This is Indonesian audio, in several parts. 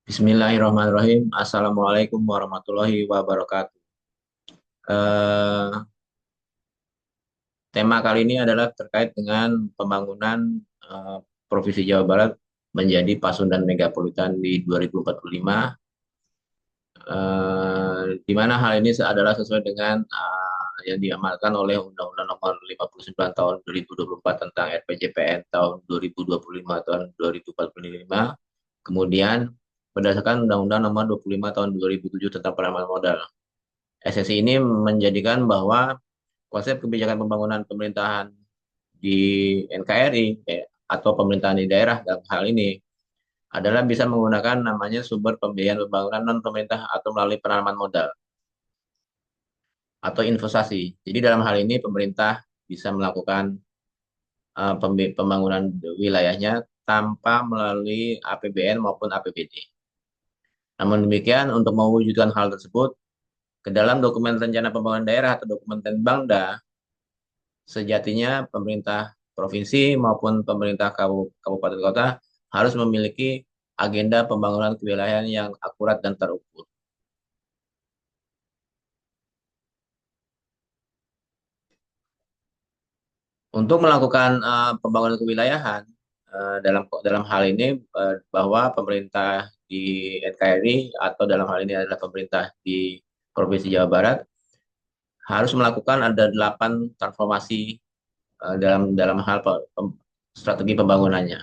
Bismillahirrahmanirrahim. Assalamualaikum warahmatullahi wabarakatuh. Eh, Tema kali ini adalah terkait dengan pembangunan eh, Provinsi Jawa Barat menjadi Pasundan Megapolitan di 2045, di mana hal ini adalah sesuai dengan yang diamalkan oleh Undang-Undang Nomor 59 Tahun 2024 tentang RPJPN tahun 2025 tahun 2045. Kemudian berdasarkan Undang-Undang Nomor 25 Tahun 2007 tentang penanaman modal. SSI ini menjadikan bahwa konsep kebijakan pembangunan pemerintahan di NKRI atau pemerintahan di daerah dalam hal ini adalah bisa menggunakan namanya sumber pembiayaan pembangunan non pemerintah atau melalui penanaman modal atau investasi. Jadi dalam hal ini pemerintah bisa melakukan pembangunan wilayahnya tanpa melalui APBN maupun APBD. Namun demikian, untuk mewujudkan hal tersebut, ke dalam dokumen rencana pembangunan daerah atau dokumen Bangda, sejatinya pemerintah provinsi maupun pemerintah kabupaten kota harus memiliki agenda pembangunan kewilayahan yang akurat dan terukur. Untuk melakukan pembangunan kewilayahan dalam dalam hal ini bahwa pemerintah di NKRI atau dalam hal ini adalah pemerintah di Provinsi Jawa Barat harus melakukan ada 8 transformasi dalam dalam hal strategi pembangunannya.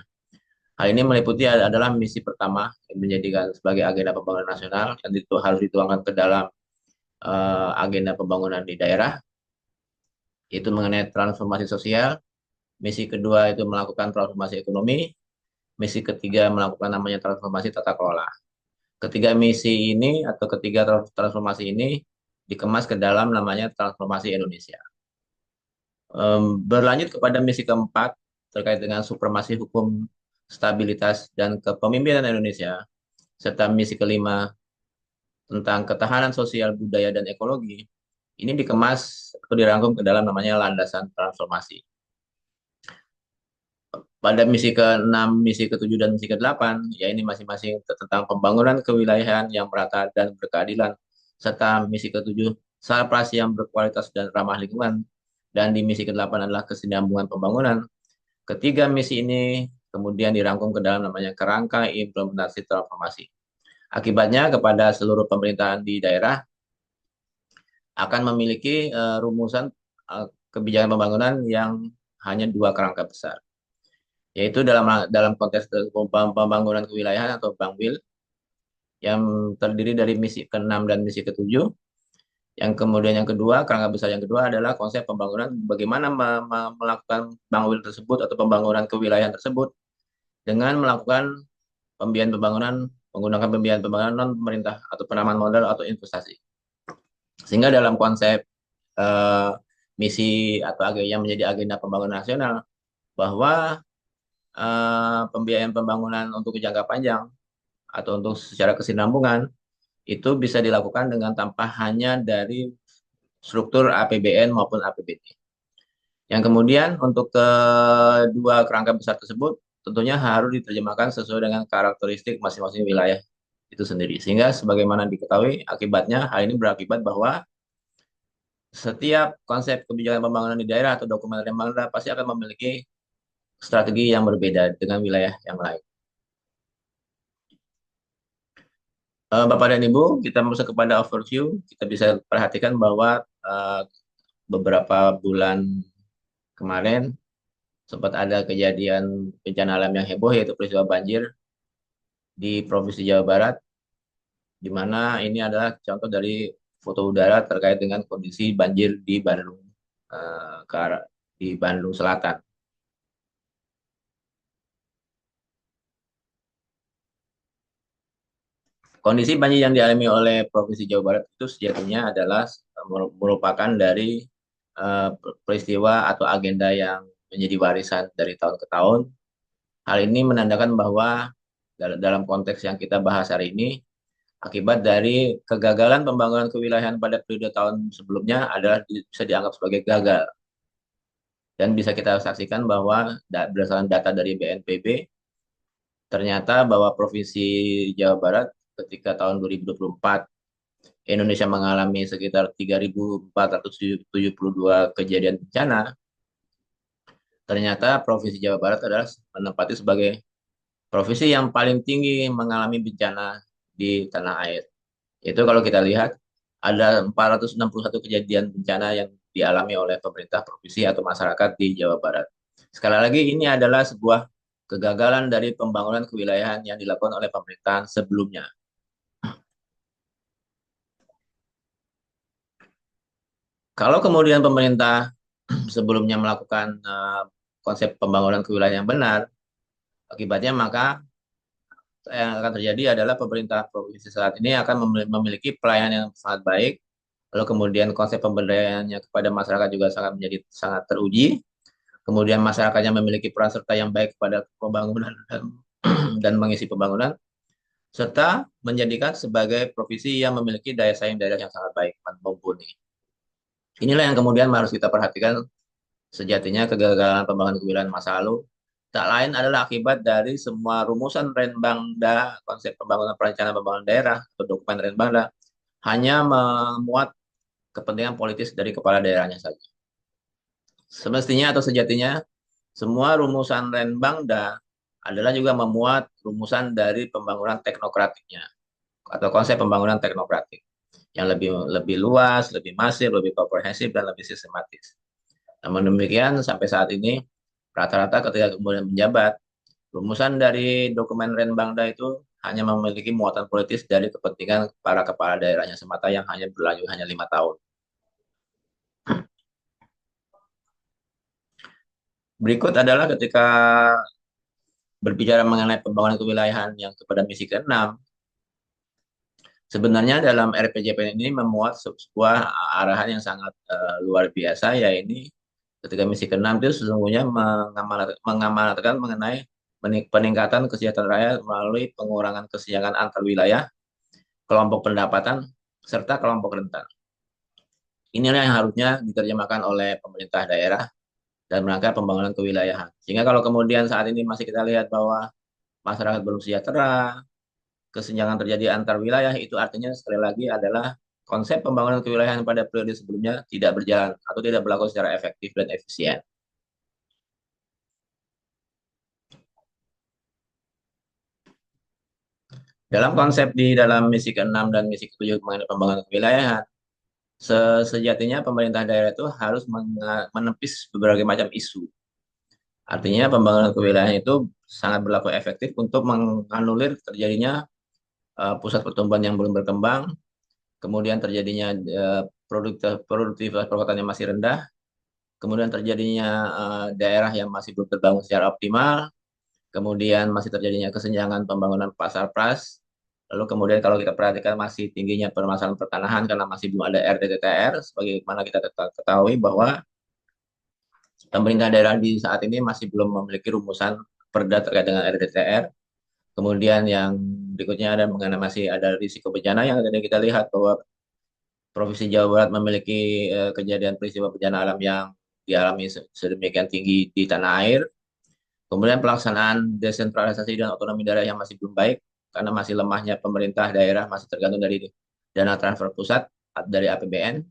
Hal ini meliputi adalah misi pertama yang menjadikan sebagai agenda pembangunan nasional yang itu harus dituangkan ke dalam agenda pembangunan di daerah, itu mengenai transformasi sosial. Misi kedua itu melakukan transformasi ekonomi. Misi ketiga melakukan namanya transformasi tata kelola. Ketiga misi ini atau ketiga transformasi ini dikemas ke dalam namanya transformasi Indonesia. Berlanjut kepada misi keempat terkait dengan supremasi hukum, stabilitas, dan kepemimpinan Indonesia, serta misi kelima tentang ketahanan sosial, budaya, dan ekologi, ini dikemas atau dirangkum ke dalam namanya landasan transformasi. Pada misi ke-6, misi ke-7, dan misi ke-8, ya ini masing-masing tentang pembangunan kewilayahan yang merata dan berkeadilan, serta misi ke-7, sarprasi yang berkualitas dan ramah lingkungan, dan di misi ke-8 adalah kesinambungan pembangunan. Ketiga misi ini kemudian dirangkum ke dalam namanya kerangka implementasi transformasi. Akibatnya kepada seluruh pemerintahan di daerah akan memiliki rumusan kebijakan pembangunan yang hanya dua kerangka besar, yaitu dalam dalam konteks pembangunan kewilayahan atau Bangwil yang terdiri dari misi ke-6 dan misi ke-7. Yang kemudian yang kedua, kerangka besar yang kedua adalah konsep pembangunan bagaimana melakukan Bangwil tersebut atau pembangunan kewilayahan tersebut dengan melakukan pembiayaan pembangunan menggunakan pembiayaan pembangunan non pemerintah atau penanaman modal atau investasi. Sehingga dalam konsep eh, misi atau yang menjadi agenda pembangunan nasional bahwa pembiayaan pembangunan untuk jangka panjang atau untuk secara kesinambungan itu bisa dilakukan dengan tanpa hanya dari struktur APBN maupun APBD. Yang kemudian untuk kedua kerangka besar tersebut tentunya harus diterjemahkan sesuai dengan karakteristik masing-masing wilayah itu sendiri. Sehingga sebagaimana diketahui akibatnya hal ini berakibat bahwa setiap konsep kebijakan pembangunan di daerah atau dokumen pembangunan pasti akan memiliki strategi yang berbeda dengan wilayah yang lain. Bapak dan Ibu, kita masuk kepada overview. Kita bisa perhatikan bahwa beberapa bulan kemarin sempat ada kejadian bencana alam yang heboh yaitu peristiwa banjir di Provinsi Jawa Barat, di mana ini adalah contoh dari foto udara terkait dengan kondisi banjir di Bandung, di Bandung Selatan. Kondisi banjir yang dialami oleh Provinsi Jawa Barat itu sejatinya adalah merupakan dari peristiwa atau agenda yang menjadi warisan dari tahun ke tahun. Hal ini menandakan bahwa dalam konteks yang kita bahas hari ini, akibat dari kegagalan pembangunan kewilayahan pada periode tahun sebelumnya adalah bisa dianggap sebagai gagal. Dan bisa kita saksikan bahwa berdasarkan data dari BNPB, Ternyata bahwa Provinsi Jawa Barat ketika tahun 2024 Indonesia mengalami sekitar 3.472 kejadian bencana, ternyata Provinsi Jawa Barat adalah menempati sebagai provinsi yang paling tinggi mengalami bencana di tanah air. Itu kalau kita lihat ada 461 kejadian bencana yang dialami oleh pemerintah provinsi atau masyarakat di Jawa Barat. Sekali lagi ini adalah sebuah kegagalan dari pembangunan kewilayahan yang dilakukan oleh pemerintahan sebelumnya. Kalau kemudian pemerintah sebelumnya melakukan konsep pembangunan kewilayahan yang benar, akibatnya maka yang akan terjadi adalah pemerintah provinsi saat ini akan memiliki pelayanan yang sangat baik. Lalu kemudian konsep pemberdayaannya kepada masyarakat juga sangat menjadi sangat teruji. Kemudian masyarakatnya memiliki peran serta yang baik kepada pembangunan dan mengisi pembangunan, serta menjadikan sebagai provinsi yang memiliki daya saing daerah yang sangat baik dan mumpuni. Inilah yang kemudian harus kita perhatikan sejatinya kegagalan pembangunan kewilayahan masa lalu tak lain adalah akibat dari semua rumusan Renbangda, konsep pembangunan perencanaan pembangunan daerah atau dokumen Renbangda hanya memuat kepentingan politis dari kepala daerahnya saja. Semestinya atau sejatinya semua rumusan Renbangda adalah juga memuat rumusan dari pembangunan teknokratiknya atau konsep pembangunan teknokratik yang lebih lebih luas, lebih masif, lebih komprehensif dan lebih sistematis. Namun demikian sampai saat ini rata-rata ketika kemudian menjabat rumusan dari dokumen Renbangda itu hanya memiliki muatan politis dari kepentingan para kepala daerahnya semata yang hanya berlanjut hanya 5 tahun. Berikut adalah ketika berbicara mengenai pembangunan kewilayahan yang kepada misi ke-6, sebenarnya dalam RPJP ini memuat sebuah arahan yang sangat luar biasa, yaitu ketika misi ke-6 itu sesungguhnya mengamanatkan mengenai peningkatan kesejahteraan rakyat melalui pengurangan kesenjangan antar wilayah, kelompok pendapatan, serta kelompok rentan. Inilah yang harusnya diterjemahkan oleh pemerintah daerah dan rangka pembangunan kewilayahan. Sehingga kalau kemudian saat ini masih kita lihat bahwa masyarakat belum sejahtera, kesenjangan terjadi antar wilayah, itu artinya sekali lagi adalah konsep pembangunan kewilayahan pada periode sebelumnya tidak berjalan atau tidak berlaku secara efektif dan efisien. Dalam konsep di dalam misi ke-6 dan misi ke-7 mengenai pembangunan kewilayahan, sejatinya pemerintah daerah itu harus menepis berbagai macam isu. Artinya pembangunan kewilayahan itu sangat berlaku efektif untuk menganulir terjadinya pusat pertumbuhan yang belum berkembang, kemudian terjadinya produktivitas perkotaan yang masih rendah, kemudian terjadinya daerah yang masih belum terbangun secara optimal, kemudian masih terjadinya kesenjangan pembangunan pasar pras, lalu kemudian kalau kita perhatikan masih tingginya permasalahan pertanahan karena masih belum ada RDTR, sebagaimana kita ketahui bahwa pemerintah daerah di saat ini masih belum memiliki rumusan perda terkait dengan RDTR. Kemudian yang berikutnya ada mengenai masih ada risiko bencana yang tadi kita lihat bahwa Provinsi Jawa Barat memiliki kejadian peristiwa bencana alam yang dialami sedemikian tinggi di tanah air. Kemudian pelaksanaan desentralisasi dan otonomi daerah yang masih belum baik karena masih lemahnya pemerintah daerah masih tergantung dari dana transfer pusat dari APBN.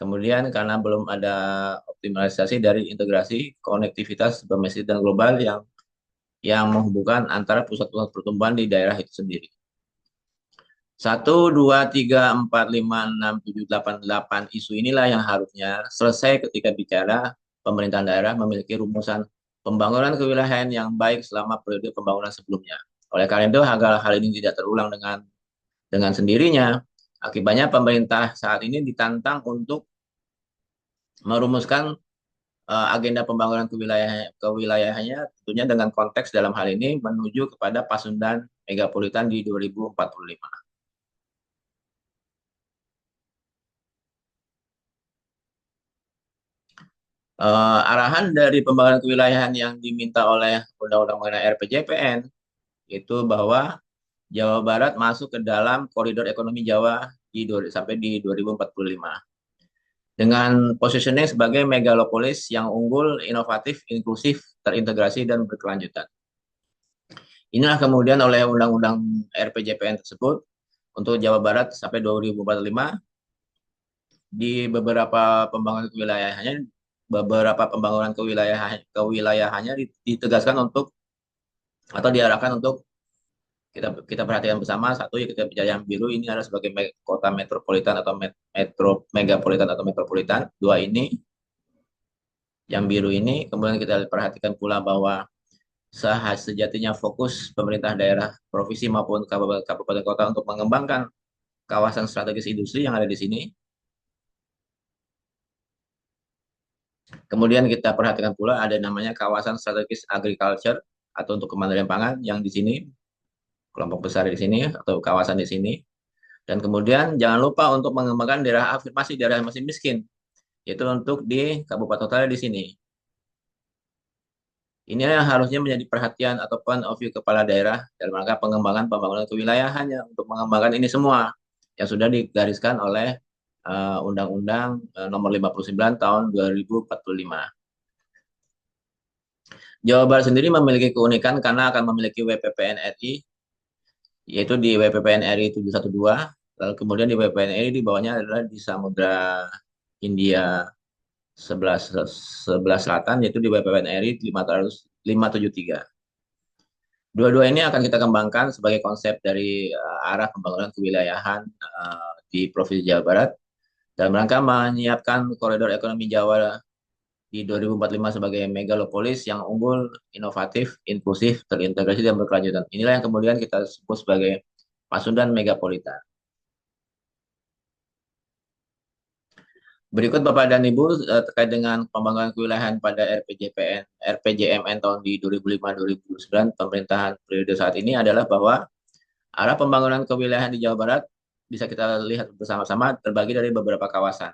Kemudian karena belum ada optimalisasi dari integrasi konektivitas domestik dan global yang menghubungkan antara pusat-pusat pertumbuhan di daerah itu sendiri. 1, 2, 3, 4, 5, 6, 7, 8, 8 isu inilah yang harusnya selesai ketika bicara pemerintahan daerah memiliki rumusan pembangunan kewilayahan yang baik selama periode pembangunan sebelumnya. Oleh karena itu, agar hal ini tidak terulang dengan sendirinya, akibatnya pemerintah saat ini ditantang untuk merumuskan agenda pembangunan kewilayahannya tentunya dengan konteks dalam hal ini menuju kepada Pasundan Megapolitan di 2045. Arahan dari pembangunan kewilayahan yang diminta oleh Undang-Undang mengenai RPJPN itu bahwa Jawa Barat masuk ke dalam koridor ekonomi Jawa sampai di 2045 dengan positioning sebagai megalopolis yang unggul, inovatif, inklusif, terintegrasi dan berkelanjutan. Inilah kemudian oleh Undang-Undang RPJPN tersebut untuk Jawa Barat sampai 2045 di beberapa pembangunan kewilayahannya ditegaskan untuk atau diarahkan untuk kita kita perhatikan bersama. Satu, ya, kita bicara yang biru ini adalah sebagai kota metropolitan atau megapolitan atau metropolitan. Dua ini, yang biru ini, kemudian kita perhatikan pula bahwa sejatinya fokus pemerintah daerah, provinsi maupun kabupaten kota untuk mengembangkan kawasan strategis industri yang ada di sini. Kemudian kita perhatikan pula ada namanya kawasan strategis agriculture atau untuk kemandirian pangan yang di sini, kelompok besar di sini atau kawasan di sini. Dan kemudian jangan lupa untuk mengembangkan daerah afirmasi, daerah yang masih miskin, yaitu untuk di Kabupaten Kota di sini. Ini yang harusnya menjadi perhatian atau point of view kepala daerah dalam rangka pengembangan pembangunan kewilayahannya untuk mengembangkan ini semua yang sudah digariskan oleh Undang-Undang Nomor 59 Tahun 2045. Jawa Barat sendiri memiliki keunikan karena akan memiliki WPPN RI, yaitu di WPPN RI 712, lalu kemudian di WPPN RI di bawahnya adalah di Samudra Hindia sebelah sebelah selatan, yaitu di WPPN RI 573. Dua-dua ini akan kita kembangkan sebagai konsep dari arah pembangunan kewilayahan di Provinsi Jawa Barat dalam rangka menyiapkan koridor ekonomi Jawa di 2045 sebagai megalopolis yang unggul, inovatif, inklusif, terintegrasi, dan berkelanjutan. Inilah yang kemudian kita sebut sebagai Pasundan Megapolitan. Berikut Bapak dan Ibu terkait dengan pembangunan kewilayahan pada RPJMN tahun di 2005-2009 pemerintahan periode saat ini adalah bahwa arah pembangunan kewilayahan di Jawa Barat bisa kita lihat bersama-sama terbagi dari beberapa kawasan.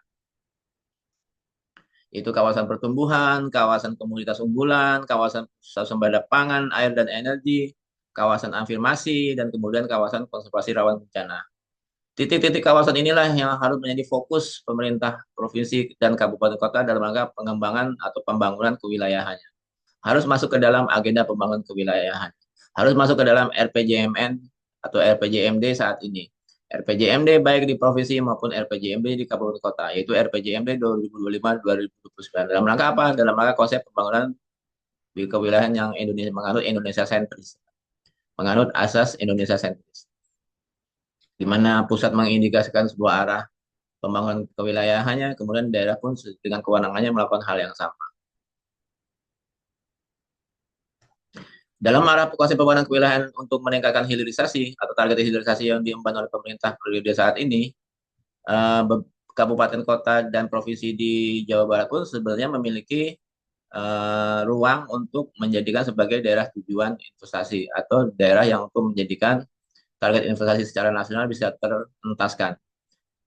Itu kawasan pertumbuhan, kawasan komunitas unggulan, kawasan sumber pangan, air dan energi, kawasan afirmasi, dan kemudian kawasan konservasi rawan bencana. Titik-titik kawasan inilah yang harus menjadi fokus pemerintah provinsi dan kabupaten kota dalam rangka pengembangan atau pembangunan kewilayahannya. Harus masuk ke dalam agenda pembangunan kewilayahan. Harus masuk ke dalam RPJMN atau RPJMD saat ini. RPJMD baik di provinsi maupun RPJMD di kabupaten kota, yaitu RPJMD 2025-2029. Dalam rangka apa? Dalam rangka konsep pembangunan di kewilayahan yang menganut Indonesia sentris, menganut asas Indonesia sentris, di mana pusat mengindikasikan sebuah arah pembangunan kewilayahannya, kemudian daerah pun dengan kewenangannya melakukan hal yang sama. Dalam arah konsep pembangunan kewilayahan untuk meningkatkan hilirisasi atau target hilirisasi yang diemban oleh pemerintah periode saat ini, eh, kabupaten kota dan provinsi di Jawa Barat pun sebenarnya memiliki ruang untuk menjadikan sebagai daerah tujuan investasi atau daerah yang untuk menjadikan target investasi secara nasional bisa terentaskan.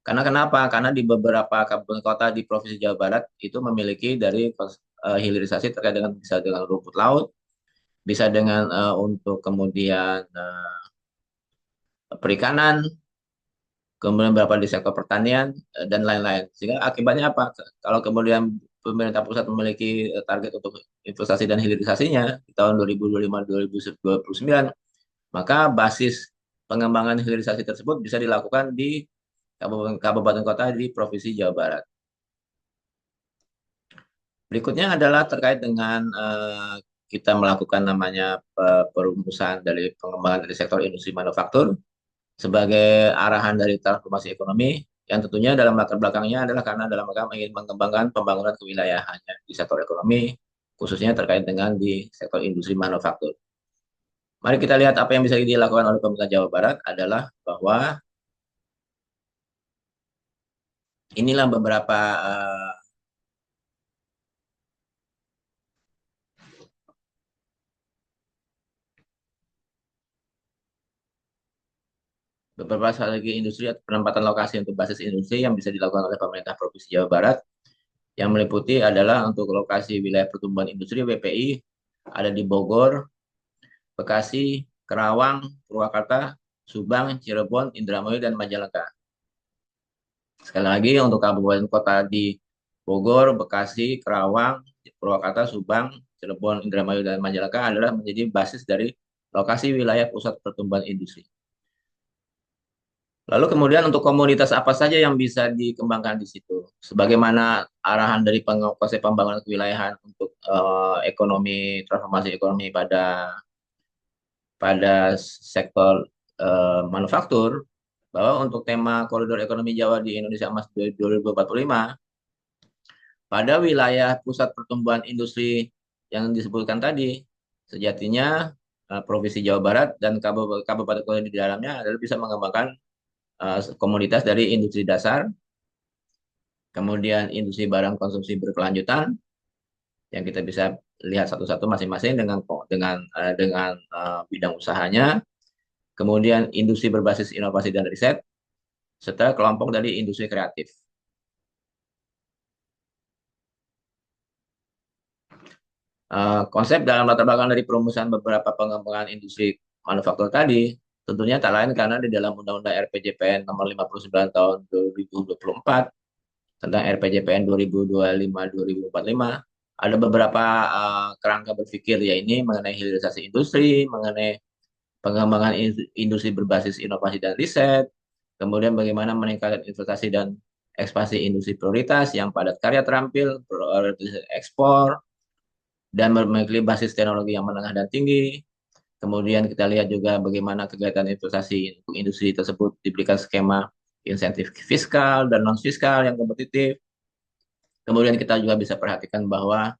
Karena kenapa? Karena di beberapa kabupaten kota di Provinsi Jawa Barat itu memiliki dari hilirisasi terkait dengan bisa dengan rumput laut, bisa dengan untuk kemudian perikanan, kemudian berapa di sektor pertanian dan lain-lain. Sehingga akibatnya apa? Kalau kemudian pemerintah pusat memiliki target untuk investasi dan hilirisasinya di tahun 2025-2029, maka basis pengembangan hilirisasi tersebut bisa dilakukan di kabupaten kota di Provinsi Jawa Barat. Berikutnya adalah terkait dengan kita melakukan namanya perumusan dari pengembangan dari sektor industri manufaktur sebagai arahan dari transformasi ekonomi yang tentunya dalam latar belakangnya adalah karena dalam rangka ingin mengembangkan pembangunan kewilayahannya di sektor ekonomi, khususnya terkait dengan di sektor industri manufaktur. Mari kita lihat apa yang bisa dilakukan oleh pemerintah Jawa Barat adalah bahwa inilah beberapa strategi industri atau penempatan lokasi untuk basis industri yang bisa dilakukan oleh pemerintah Provinsi Jawa Barat yang meliputi adalah untuk lokasi wilayah pertumbuhan industri WPI ada di Bogor, Bekasi, Kerawang, Purwakarta, Subang, Cirebon, Indramayu, dan Majalengka. Sekali lagi untuk kabupaten kota di Bogor, Bekasi, Kerawang, Purwakarta, Subang, Cirebon, Indramayu, dan Majalengka adalah menjadi basis dari lokasi wilayah pusat pertumbuhan industri. Lalu kemudian untuk komoditas apa saja yang bisa dikembangkan di situ? Sebagaimana arahan dari konsep pembangunan kewilayahan untuk ekonomi transformasi ekonomi pada sektor manufaktur, bahwa untuk tema koridor ekonomi Jawa di Indonesia Emas 2045, pada wilayah pusat pertumbuhan industri yang disebutkan tadi, sejatinya Provinsi Jawa Barat dan kabupaten kota di dalamnya adalah bisa mengembangkan komoditas dari industri dasar, kemudian industri barang konsumsi berkelanjutan, yang kita bisa lihat satu-satu masing-masing dengan bidang usahanya, kemudian industri berbasis inovasi dan riset, serta kelompok dari industri kreatif. Konsep dalam latar belakang dari perumusan beberapa pengembangan industri manufaktur tadi tentunya tak lain karena di dalam Undang-Undang RPJPN nomor 59 tahun 2024 tentang RPJPN 2025-2045 ada beberapa kerangka berpikir, yaitu mengenai hilirisasi industri, mengenai pengembangan industri berbasis inovasi dan riset, kemudian bagaimana meningkatkan investasi dan ekspansi industri prioritas yang padat karya terampil, prioritas ekspor, dan memiliki basis teknologi yang menengah dan tinggi. Kemudian kita lihat juga bagaimana kegiatan investasi untuk industri tersebut diberikan skema insentif fiskal dan non fiskal yang kompetitif. Kemudian kita juga bisa perhatikan bahwa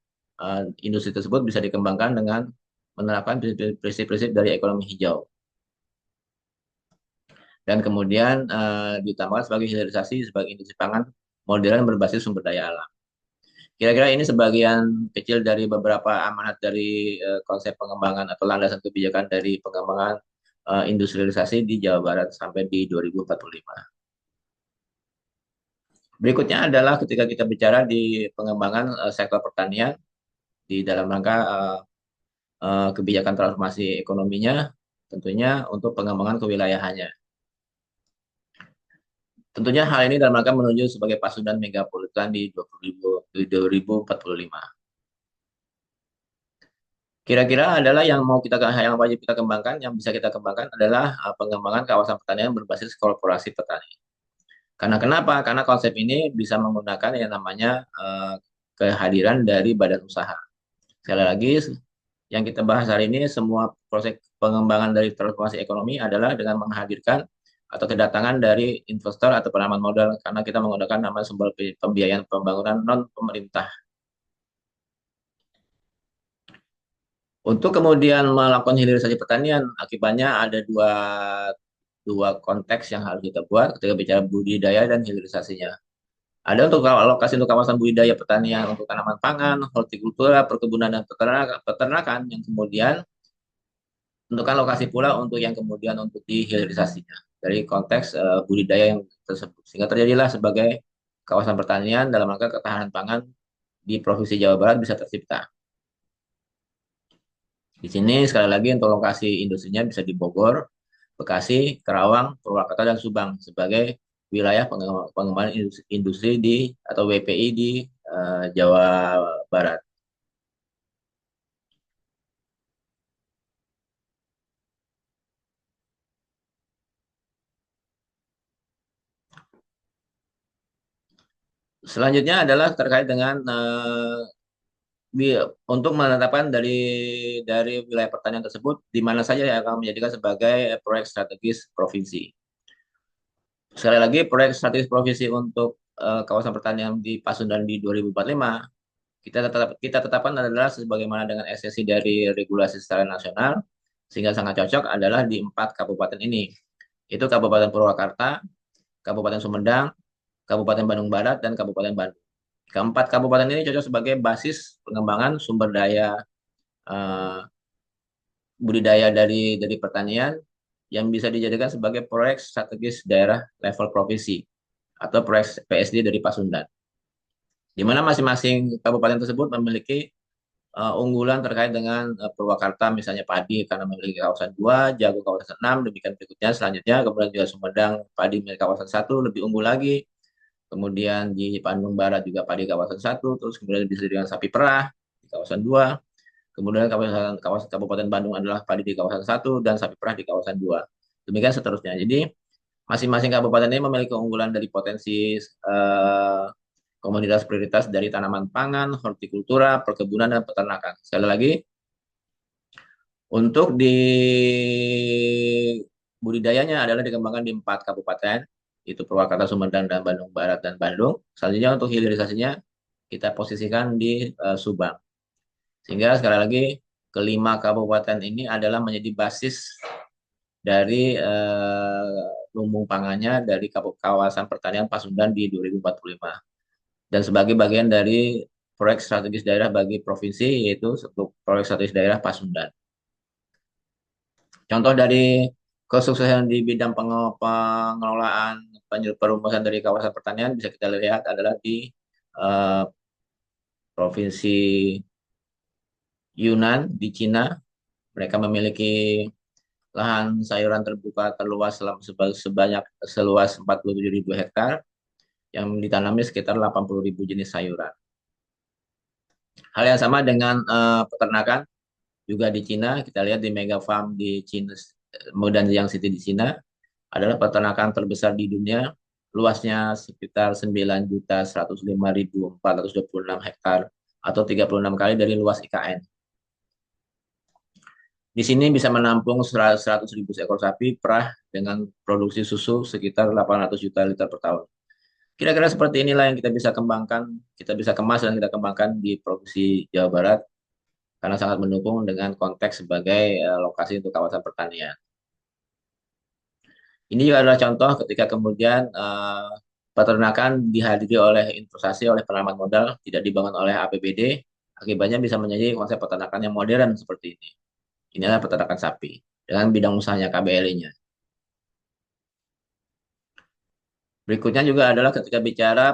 industri tersebut bisa dikembangkan dengan menerapkan prinsip-prinsip dari ekonomi hijau. Dan kemudian ditambahkan sebagai hilirisasi sebagai industri pangan modern berbasis sumber daya alam. Kira-kira ini sebagian kecil dari beberapa amanat dari konsep pengembangan atau landasan kebijakan dari pengembangan industrialisasi di Jawa Barat sampai di 2045. Berikutnya adalah ketika kita bicara di pengembangan sektor pertanian di dalam rangka kebijakan transformasi ekonominya, tentunya untuk pengembangan kewilayahannya. Tentunya hal ini dalam rangka menuju sebagai Pasundan Megapolitan di 2045. Kira-kira adalah yang wajib kita kembangkan, yang bisa kita kembangkan adalah pengembangan kawasan pertanian berbasis korporasi petani. Karena kenapa? Karena konsep ini bisa menggunakan yang namanya kehadiran dari badan usaha. Sekali lagi, yang kita bahas hari ini semua proses pengembangan dari transformasi ekonomi adalah dengan menghadirkan atau kedatangan dari investor atau penanaman modal, karena kita menggunakan nama sumber pembiayaan pembangunan non pemerintah. Untuk kemudian melakukan hilirisasi pertanian, akibatnya ada dua konteks yang harus kita buat ketika bicara budidaya dan hilirisasinya. Ada untuk alokasi untuk kawasan budidaya pertanian untuk tanaman pangan, hortikultura, perkebunan dan peternakan, yang kemudian tentukan lokasi pula untuk yang kemudian untuk dihilirisasinya dari konteks budidaya yang tersebut. Sehingga terjadilah sebagai kawasan pertanian dalam rangka ketahanan pangan di Provinsi Jawa Barat bisa tercipta. Di sini sekali lagi untuk lokasi industrinya bisa di Bogor, Bekasi, Karawang, Purwakarta, dan Subang sebagai wilayah pengembangan industri di atau WPI di Jawa Barat. Selanjutnya adalah terkait dengan untuk menetapkan dari wilayah pertanian tersebut di mana saja yang akan menjadikan sebagai proyek strategis provinsi. Sekali lagi, proyek strategis provinsi untuk kawasan pertanian di Pasundan di 2045 kita tetapkan adalah sebagaimana dengan esensi dari regulasi secara nasional, sehingga sangat cocok adalah di 4 kabupaten ini. Itu Kabupaten Purwakarta, Kabupaten Sumedang, Kabupaten Bandung Barat, dan Kabupaten Bandung. Keempat kabupaten ini cocok sebagai basis pengembangan sumber daya eh, budidaya dari pertanian yang bisa dijadikan sebagai proyek strategis daerah level provinsi atau proyek PSD dari Pasundan, di mana masing-masing kabupaten tersebut memiliki unggulan terkait dengan Purwakarta, misalnya padi karena memiliki kawasan 2, jagung kawasan 6, demikian berikutnya selanjutnya, kemudian juga Sumedang padi milik kawasan 1 lebih unggul lagi, kemudian di Bandung Barat juga padi kawasan 1, terus kemudian bisa dengan sapi perah di kawasan 2, Kemudian Kabupaten Bandung adalah padi di kawasan satu dan sapi perah di kawasan 2. Demikian seterusnya. Jadi masing-masing kabupaten ini memiliki keunggulan dari potensi komoditas prioritas dari tanaman pangan, hortikultura, perkebunan, dan peternakan. Sekali lagi, untuk di budidayanya adalah dikembangkan di 4 kabupaten, itu Purwakarta, Sumedang, dan Bandung Barat dan Bandung. Selanjutnya untuk hilirisasinya kita posisikan di Subang. Sehingga sekali lagi kelima kabupaten ini adalah menjadi basis dari lumbung pangannya dari kawasan pertanian Pasundan di 2045. Dan sebagai bagian dari proyek strategis daerah bagi provinsi, yaitu proyek strategis daerah Pasundan. Contoh dari kesuksesan di bidang pengelolaan perumusan dari kawasan pertanian bisa kita lihat adalah di eh, provinsi Yunnan di Cina. Mereka memiliki lahan sayuran terbuka terluas sebanyak seluas 47.000 hektar yang ditanami sekitar 80.000 jenis sayuran. Hal yang sama dengan peternakan juga di Cina, kita lihat di Mega Farm di Cina, Modanjiang City di Cina adalah peternakan terbesar di dunia, luasnya sekitar 9.105.426 hektar atau 36 kali dari luas IKN. Di sini bisa menampung 100.000 ekor sapi perah dengan produksi susu sekitar 800 juta liter per tahun. Kira-kira seperti inilah yang kita bisa kembangkan, kita bisa kemas dan kita kembangkan di Provinsi Jawa Barat karena sangat mendukung dengan konteks sebagai lokasi untuk kawasan pertanian. Ini juga adalah contoh ketika kemudian peternakan dihadiri oleh investasi oleh penanaman modal, tidak dibangun oleh APBD, akibatnya bisa menjadi konsep peternakan yang modern seperti ini. Ini adalah peternakan sapi dengan bidang usahanya KBLI-nya. Berikutnya juga adalah ketika bicara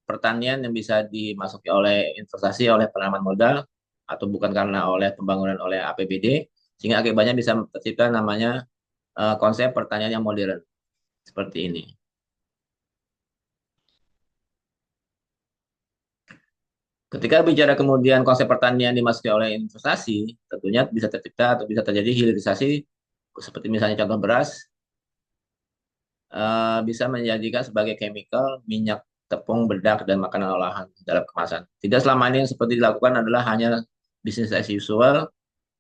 pertanian yang bisa dimasuki oleh investasi oleh penanaman modal atau bukan karena oleh pembangunan oleh APBD, sehingga akibatnya bisa tercipta namanya konsep pertanian yang modern seperti ini. Ketika bicara kemudian konsep pertanian dimasuki oleh investasi, tentunya bisa tercipta atau bisa terjadi hilirisasi seperti misalnya contoh beras bisa menjadikan sebagai chemical, minyak tepung, bedak, dan makanan olahan dalam kemasan. Tidak selama ini yang seperti dilakukan adalah hanya bisnis as usual,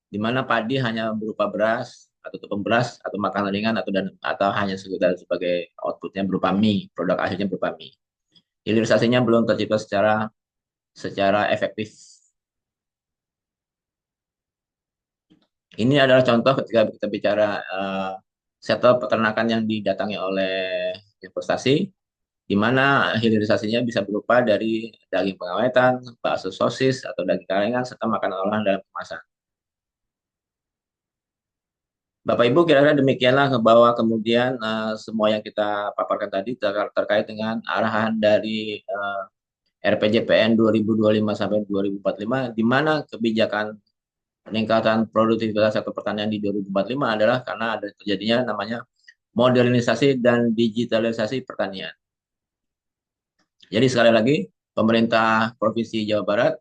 di mana padi hanya berupa beras atau tepung beras atau makanan ringan atau hanya sekedar sebagai outputnya berupa mie, produk akhirnya berupa mie. Hilirisasinya belum tercipta secara efektif. Ini adalah contoh ketika kita bicara sektor peternakan yang didatangi oleh investasi, di mana hilirisasinya bisa berupa dari daging pengawetan, bakso sosis, atau daging kalengan, serta makanan olahan dalam kemasan. Bapak Ibu, kira-kira demikianlah bahwa kemudian semua yang kita paparkan tadi terkait dengan arahan dari RPJPN 2025 sampai 2045, di mana kebijakan peningkatan produktivitas sektor pertanian di 2045 adalah karena ada terjadinya namanya modernisasi dan digitalisasi pertanian. Jadi sekali lagi, pemerintah Provinsi Jawa Barat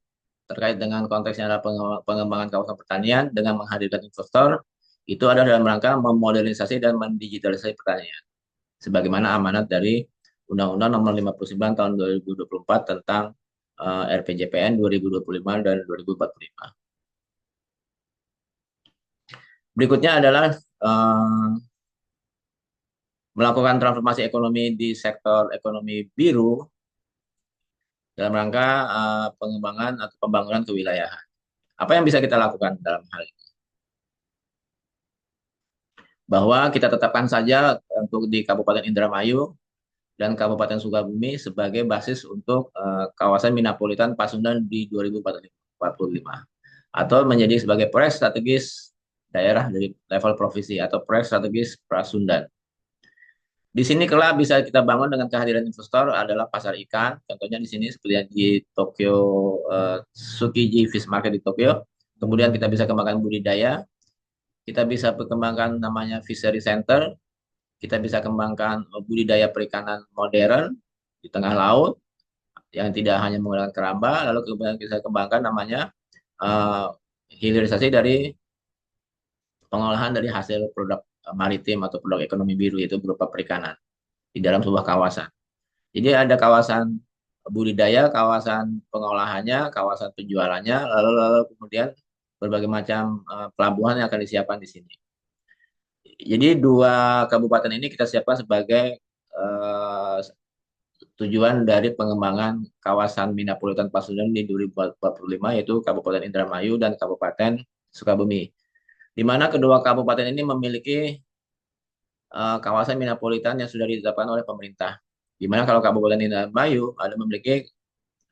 terkait dengan konteksnya adalah pengembangan kawasan pertanian dengan menghadirkan investor, itu ada dalam rangka memodernisasi dan mendigitalisasi pertanian. Sebagaimana amanat dari Undang-Undang Nomor 59 Tahun 2024 tentang RPJPN 2025 dan 2045. Berikutnya adalah melakukan transformasi ekonomi di sektor ekonomi biru dalam rangka pengembangan atau pembangunan kewilayahan. Apa yang bisa kita lakukan dalam hal ini? Bahwa kita tetapkan saja untuk di Kabupaten Indramayu dan Kabupaten Sukabumi sebagai basis untuk kawasan Minapolitan Pasundan di 2045 atau menjadi sebagai proyek strategis daerah dari level provinsi atau proyek strategis Pasundan. Di sini kelak bisa kita bangun dengan kehadiran investor adalah pasar ikan. Contohnya di sini seperti di Tokyo, Tsukiji Fish Market di Tokyo. Kemudian kita bisa kembangkan budidaya. Kita bisa perkembangkan namanya Fishery Center. Kita bisa kembangkan budidaya perikanan modern di tengah laut yang tidak hanya menggunakan keramba. Lalu kemudian kita kembangkan namanya uh, hilirisasi dari pengolahan dari hasil produk maritim atau produk ekonomi biru itu berupa perikanan di dalam sebuah kawasan. Jadi ada kawasan budidaya, kawasan pengolahannya, kawasan penjualannya, lalu kemudian berbagai macam pelabuhan yang akan disiapkan di sini. Jadi dua kabupaten ini kita siapkan sebagai eh, tujuan dari pengembangan kawasan Minneapolis Pasundan di 2045 yaitu Kabupaten Indramayu dan Kabupaten Sukabumi. Di mana kedua kabupaten ini memiliki kawasan Minneapolitan yang sudah ditetapkan oleh pemerintah. Di mana kalau Kabupaten Indramayu ada memiliki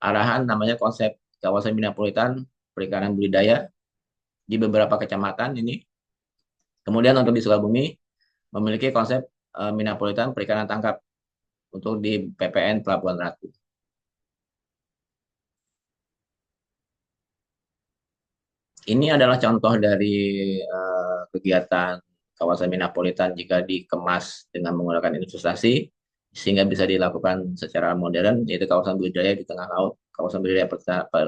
arahan namanya konsep kawasan Minneapolitan perikanan budidaya di beberapa kecamatan ini. Kemudian untuk di Sukabumi memiliki konsep Minneapolitan perikanan tangkap untuk di PPN Pelabuhan Ratu. Ini adalah contoh dari kegiatan kawasan Minneapolitan jika dikemas dengan menggunakan investasi sehingga bisa dilakukan secara modern, yaitu kawasan budidaya di tengah laut, kawasan budidaya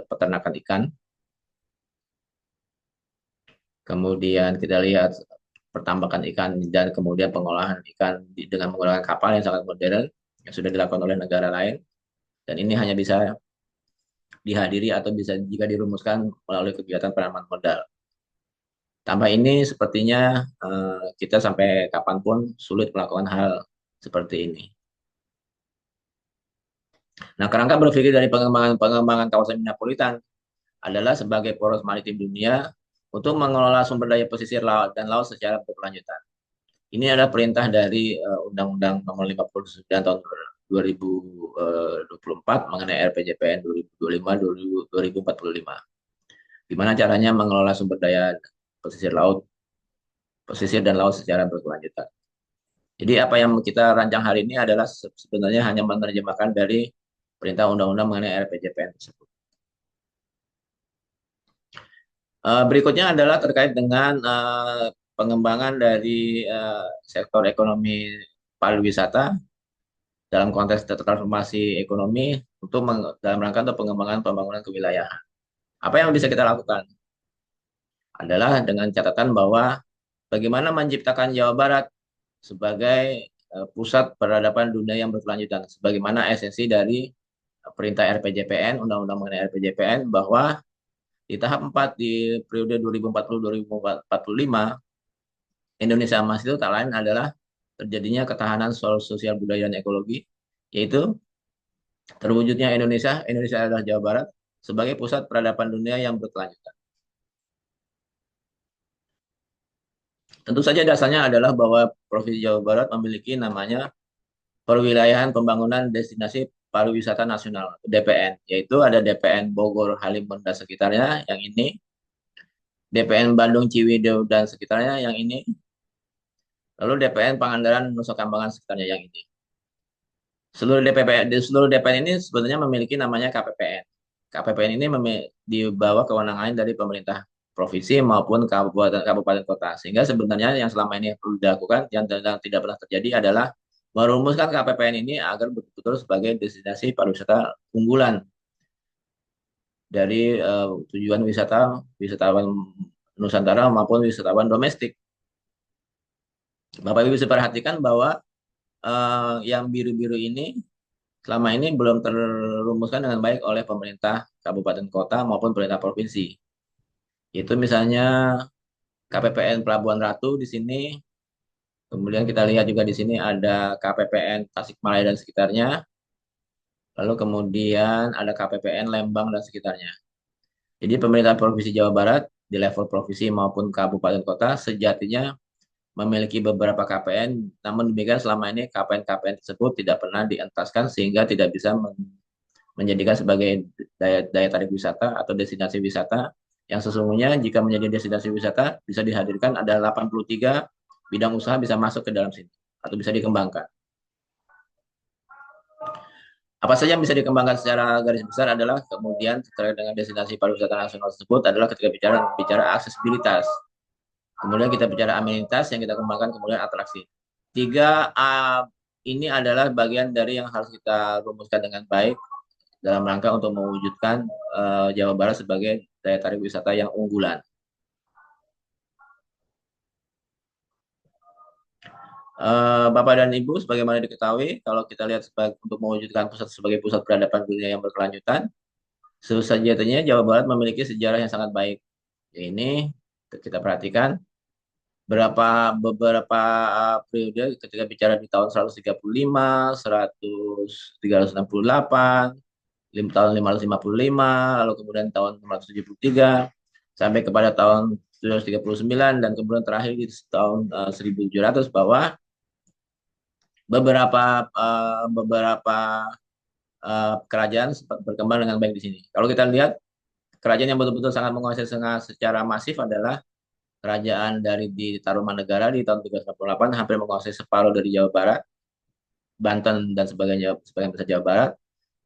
peternakan ikan. Kemudian kita lihat pertambakan ikan dan kemudian pengolahan ikan dengan menggunakan kapal yang sangat modern yang sudah dilakukan oleh negara lain. Dan ini hanya bisa dihadiri atau bisa jika dirumuskan melalui kegiatan penanaman modal. Tambah ini sepertinya kita sampai kapanpun sulit melakukan hal seperti ini. Nah, kerangka berpikir dari pengembangan kawasan Minneapolitan adalah sebagai poros maritim dunia untuk mengelola sumber daya pesisir laut dan laut secara berkelanjutan. Ini adalah perintah dari Undang-Undang Nomor 59 tahun 2024 mengenai RPJPN 2025-2045. Gimana caranya mengelola sumber daya pesisir laut, pesisir dan laut secara berkelanjutan. Jadi apa yang kita rancang hari ini adalah sebenarnya hanya menerjemahkan dari perintah undang-undang mengenai RPJPN tersebut. Berikutnya adalah terkait dengan pengembangan dari sektor ekonomi pariwisata dalam konteks transformasi ekonomi untuk dalam rangka untuk pengembangan pembangunan kewilayahan. Apa yang bisa kita lakukan adalah dengan catatan bahwa bagaimana menciptakan Jawa Barat sebagai pusat peradaban dunia yang berkelanjutan, sebagaimana esensi dari perintah RPJPN, Undang-Undang mengenai RPJPN, bahwa di tahap 4 di periode 2040-2045, Indonesia Emas itu tak lain adalah terjadinya ketahanan sosial budaya dan ekologi, yaitu terwujudnya Indonesia adalah Jawa Barat sebagai pusat peradaban dunia yang berkelanjutan. Tentu saja dasarnya adalah bahwa Provinsi Jawa Barat memiliki namanya Perwilayahan Pembangunan Destinasi Pariwisata Nasional (DPN), yaitu ada DPN Bogor, Halim dan sekitarnya yang ini, DPN Bandung, Ciwidey dan sekitarnya yang ini, lalu DPN Pangandaran, Nusa Kambangan sekitarnya yang ini. Seluruh DPN ini sebenarnya memiliki namanya KPPN. KPPN ini di bawah kewenangan dari pemerintah provinsi maupun kabupaten kota. Sehingga sebenarnya yang selama ini perlu dilakukan yang tidak pernah terjadi adalah merumuskan KPPN ini agar betul-betul sebagai destinasi pariwisata unggulan dari tujuan wisatawan Nusantara maupun wisatawan domestik. Bapak Ibu bisa perhatikan bahwa yang biru-biru ini selama ini belum terrumuskan dengan baik oleh pemerintah kabupaten kota maupun pemerintah provinsi. Itu misalnya KPPN Pelabuhan Ratu di sini, kemudian kita lihat juga di sini ada KPPN Tasikmalaya dan sekitarnya, lalu kemudian ada KPPN Lembang dan sekitarnya. Jadi pemerintah Provinsi Jawa Barat di level provinsi maupun kabupaten kota sejatinya memiliki beberapa KPN, namun demikian selama ini KPN-KPN tersebut tidak pernah dientaskan sehingga tidak bisa menjadikan sebagai daya tarik wisata atau destinasi wisata yang sesungguhnya jika menjadi destinasi wisata bisa dihadirkan ada 83 bidang usaha bisa masuk ke dalam sini atau bisa dikembangkan. Apa saja yang bisa dikembangkan secara garis besar adalah kemudian terkait dengan destinasi pariwisata nasional tersebut adalah ketika bicara aksesibilitas. Kemudian kita bicara amenitas yang kita kembangkan, kemudian atraksi. 3A ini adalah bagian dari yang harus kita rumuskan dengan baik dalam rangka untuk mewujudkan Jawa Barat sebagai daya tarik wisata yang unggulan. Bapak dan Ibu, sebagaimana diketahui, kalau kita lihat untuk mewujudkan pusat sebagai pusat peradaban dunia yang berkelanjutan, sejatinya Jawa Barat memiliki sejarah yang sangat baik. Ini kita perhatikan beberapa periode ketika bicara di tahun 135, 368, tahun 555, lalu kemudian tahun 673, sampai kepada tahun 739, dan kemudian terakhir di tahun 1700, bahwa beberapa kerajaan sempat berkembang dengan baik di sini. Kalau kita lihat kerajaan yang betul-betul sangat menguasai secara masif adalah kerajaan dari di Tarumanegara di tahun 1368, hampir menguasai separuh dari Jawa Barat, Banten dan sebagian besar Jawa Barat.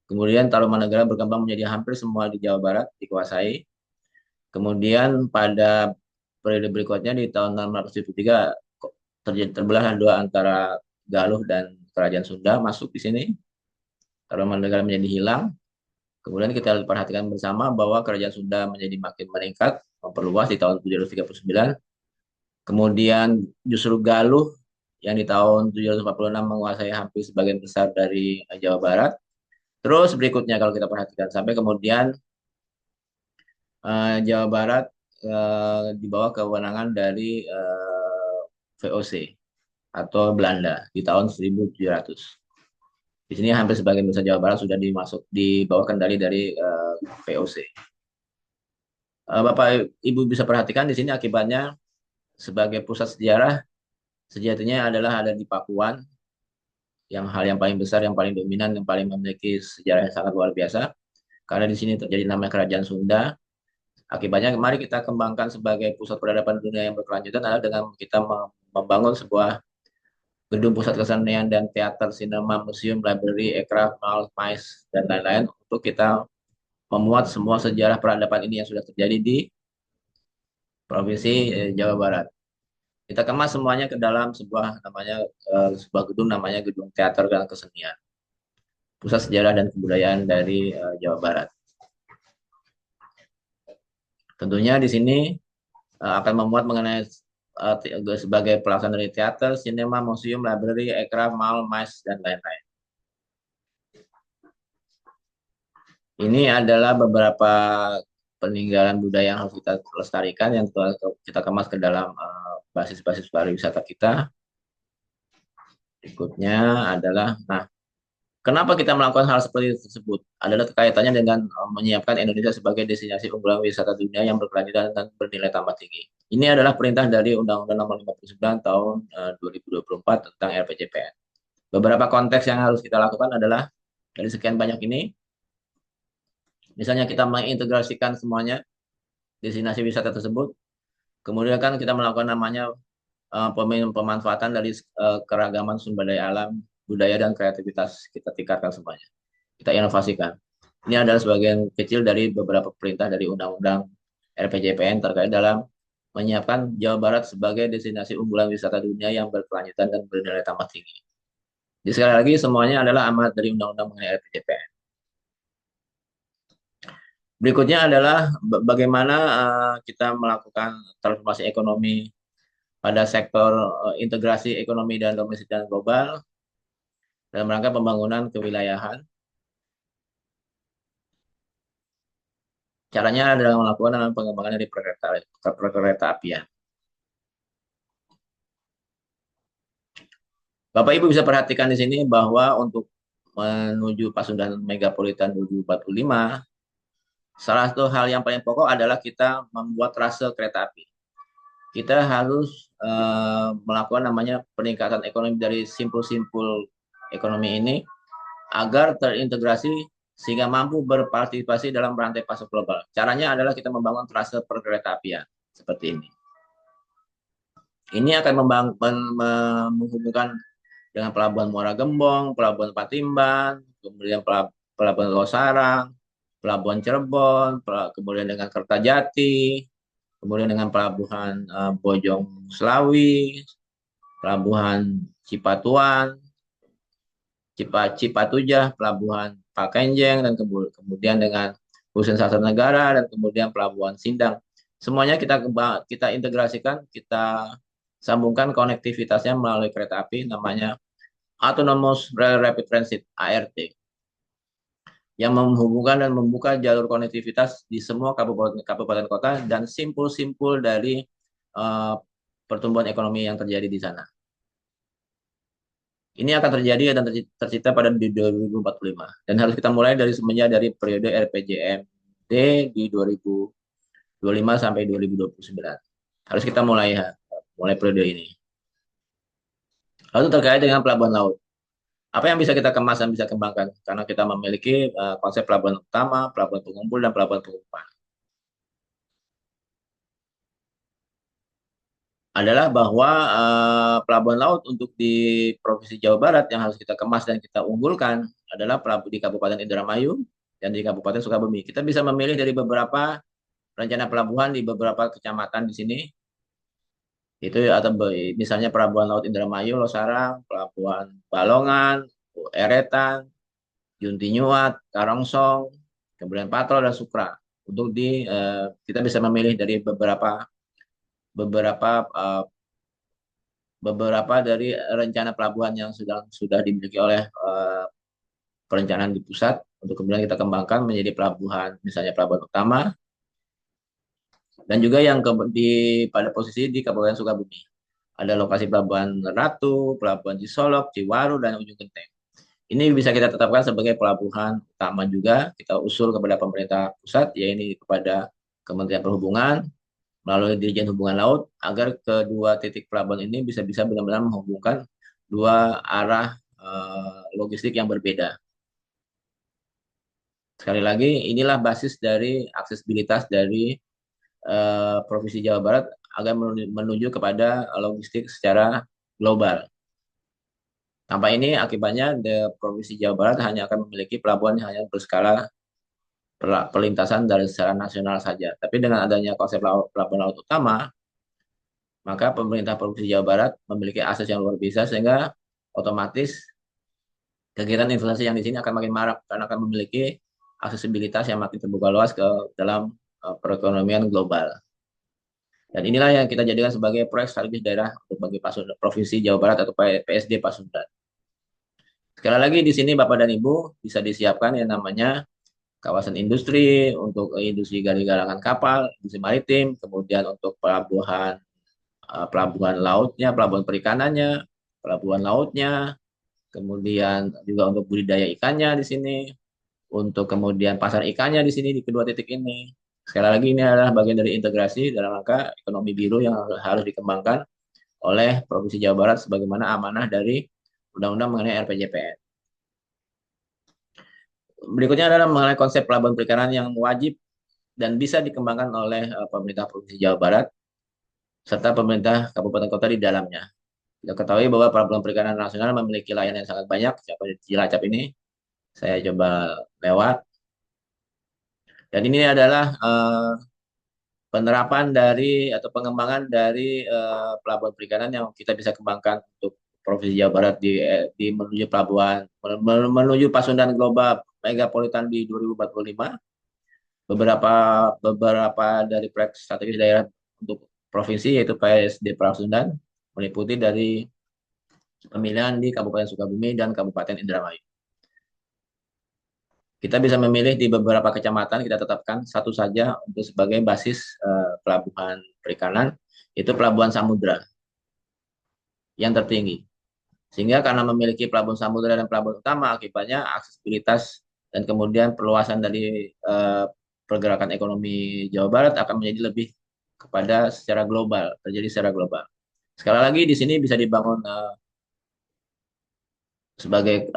Kemudian Tarumanegara berkembang menjadi hampir semua di Jawa Barat dikuasai. Kemudian pada periode berikutnya di tahun 673 terbelah dua antara Galuh dan Kerajaan Sunda masuk di sini. Tarumanegara menjadi hilang. Kemudian kita perhatikan bersama bahwa Kerajaan Sunda menjadi makin meningkat, memperluas di tahun 739. Kemudian justru Galuh yang di tahun 746 menguasai hampir sebagian besar dari Jawa Barat. Terus berikutnya kalau kita perhatikan sampai kemudian Jawa Barat di bawah kewenangan dari VOC atau Belanda di tahun 1700. Di sini hampir sebagian besar Jawa Barat sudah di bawah kendali dari VOC. Bapak Ibu bisa perhatikan di sini akibatnya sebagai pusat sejarah sejatinya adalah ada di Pakuan, yang hal yang paling besar, yang paling dominan, yang paling memiliki sejarah yang sangat luar biasa. Karena di sini terjadi namanya Kerajaan Sunda. Akibatnya mari kita kembangkan sebagai pusat peradaban dunia yang berkelanjutan adalah dengan kita membangun sebuah gedung pusat kesenian dan teater, sinema, museum, library, aircraft, mall, mais, dan lain-lain untuk kita memuat semua sejarah peradaban ini yang sudah terjadi di Provinsi Jawa Barat. Kita kemas semuanya ke dalam sebuah gedung namanya Gedung Teater dan Kesenian, Pusat Sejarah dan Kebudayaan dari Jawa Barat. Tentunya di sini akan memuat mengenai sebagai pelaksana dari teater, sinema, museum, library, aircraft, mall, mais, dan lain-lain. Ini adalah beberapa peninggalan budaya yang harus kita lestarikan, yang kita kemas ke dalam basis-basis pariwisata kita. Berikutnya adalah, nah, kenapa kita melakukan hal seperti tersebut? Adalah kaitannya dengan menyiapkan Indonesia sebagai destinasi unggulan wisata dunia yang berkelanjutan dan bernilai tambah tinggi. Ini adalah perintah dari Undang-Undang Nomor 59 Tahun 2024 tentang RPJPN. Beberapa konteks yang harus kita lakukan adalah dari sekian banyak ini, misalnya kita mengintegrasikan semuanya destinasi wisata tersebut, kemudian kan kita melakukan namanya pemanfaatan dari keragaman sumber daya alam, budaya, dan kreativitas kita tingkatkan semuanya. Kita inovasikan. Ini adalah sebagian kecil dari beberapa perintah dari Undang-Undang RPJPN terkait dalam menyiapkan Jawa Barat sebagai destinasi unggulan wisata dunia yang berkelanjutan dan bernilai tambah tinggi. Jadi sekali lagi semuanya adalah amanat dari Undang-Undang mengenai RPJPN. Berikutnya adalah bagaimana kita melakukan transformasi ekonomi pada sektor integrasi ekonomi dan domestik dan global dalam rangka pembangunan kewilayahan. Caranya adalah melakukan dalam pengembangan dari perkereta apian. Bapak Ibu bisa perhatikan di sini bahwa untuk menuju Pasundan Megapolitan 2045, salah satu hal yang paling pokok adalah kita membuat trase kereta api. Kita harus melakukan namanya peningkatan ekonomi dari simpul-simpul ekonomi ini agar terintegrasi sehingga mampu berpartisipasi dalam rantai pasok global. Caranya adalah kita membangun trase perkereta apian seperti ini. Ini akan menghubungkan dengan Pelabuhan Muara Gembong, Pelabuhan Patimban, kemudian Pelabuhan Losarang, Pelabuhan Cirebon, kemudian dengan Kertajati, kemudian dengan Pelabuhan Bojong Slawi, Pelabuhan Cipatuan, Cipatujah, Pelabuhan Pakenjeng, dan kemudian dengan Husin Sastra Negara, dan kemudian Pelabuhan Sindang. Semuanya kita integrasikan, kita sambungkan konektivitasnya melalui kereta api namanya Autonomous Rail Rapid Transit (ART) yang menghubungkan dan membuka jalur konektivitas di semua kabupaten kota dan simpul-simpul dari uh, pertumbuhan ekonomi yang terjadi di sana. Ini akan terjadi dan tercipta pada di 2045 dan harus kita mulai dari semenjak dari periode RPJMD di 2025 sampai 2029. Harus kita mulai periode ini. Lalu terkait dengan pelabuhan laut. Apa yang bisa kita kemas dan bisa kembangkan? Karena kita memiliki konsep pelabuhan utama, pelabuhan pengumpul, dan pelabuhan pengumpan. Adalah bahwa pelabuhan laut untuk di Provinsi Jawa Barat yang harus kita kemas dan kita unggulkan adalah pelabuhan di Kabupaten Indramayu dan di Kabupaten Sukabumi. Kita bisa memilih dari beberapa rencana pelabuhan di beberapa kecamatan di sini. Itu atau misalnya Pelabuhan Laut Indramayu, Losarang, Pelabuhan Balongan, Eretan, Juntinyuat, Karongsong, kemudian Patrol dan Sukra. Untuk kita bisa memilih dari beberapa eh, beberapa dari rencana pelabuhan yang sudah dimiliki oleh perencanaan di pusat untuk kemudian kita kembangkan menjadi pelabuhan, misalnya pelabuhan utama dan juga yang pada posisi di Kabupaten Sukabumi. Ada lokasi pelabuhan Ratu, pelabuhan Cisolok, Ciwaru, dan Ujung Genteng. Ini bisa kita tetapkan sebagai pelabuhan utama juga. Kita usul kepada pemerintah pusat, yaitu kepada Kementerian Perhubungan melalui Dirjen Hubungan Laut, agar kedua titik pelabuhan ini bisa benar-benar menghubungkan dua arah logistik yang berbeda. Sekali lagi, inilah basis dari aksesibilitas dari Provinsi Jawa Barat agar menuju kepada logistik secara global. Tanpa ini akibatnya Provinsi Jawa Barat hanya akan memiliki pelabuhan yang hanya berskala perlintasan dari secara nasional saja. Tapi dengan adanya konsep pelabuhan laut utama, maka pemerintah Provinsi Jawa Barat memiliki akses yang luar biasa sehingga otomatis kegiatan investasi yang di sini akan makin marak karena akan memiliki aksesibilitas yang makin terbuka luas ke dalam perekonomian global. Dan inilah yang kita jadikan sebagai proyek strategis daerah untuk bagi Provinsi Jawa Barat atau PSD Pasundan. Sekali lagi di sini Bapak dan Ibu bisa disiapkan yang namanya kawasan industri untuk industri gali-galangan kapal, industri maritim, kemudian untuk pelabuhan lautnya, pelabuhan perikanannya, pelabuhan lautnya, kemudian juga untuk budidaya ikannya di sini, untuk kemudian pasar ikannya di sini di kedua titik ini. Sekali lagi ini adalah bagian dari integrasi dalam rangka ekonomi biru yang harus dikembangkan oleh Provinsi Jawa Barat sebagaimana amanah dari Undang-Undang mengenai RPJPN. Berikutnya adalah mengenai konsep pelabuhan perikanan yang wajib dan bisa dikembangkan oleh pemerintah Provinsi Jawa Barat serta pemerintah kabupaten kota di dalamnya. Kita ketahui bahwa pelabuhan perikanan nasional memiliki layanan yang sangat banyak, seperti Cilacap ini saya coba lewat. Dan ini adalah penerapan dari atau pengembangan dari pelabuhan perikanan yang kita bisa kembangkan untuk Provinsi Jawa Barat di menuju pelabuhan menuju Pasundan Global Megapolitan di 2045. Beberapa dari proyek strategis daerah untuk provinsi yaitu PSD Pasundan meliputi dari pemilihan di Kabupaten Sukabumi dan Kabupaten Indramayu. Kita bisa memilih di beberapa kecamatan, kita tetapkan satu saja untuk sebagai basis pelabuhan perikanan, itu Pelabuhan Samudra yang tertinggi. Sehingga karena memiliki pelabuhan samudra dan pelabuhan utama, akibatnya aksesibilitas dan kemudian perluasan dari pergerakan ekonomi Jawa Barat akan menjadi lebih kepada secara global, terjadi secara global. Sekali lagi di sini bisa dibangun sebagai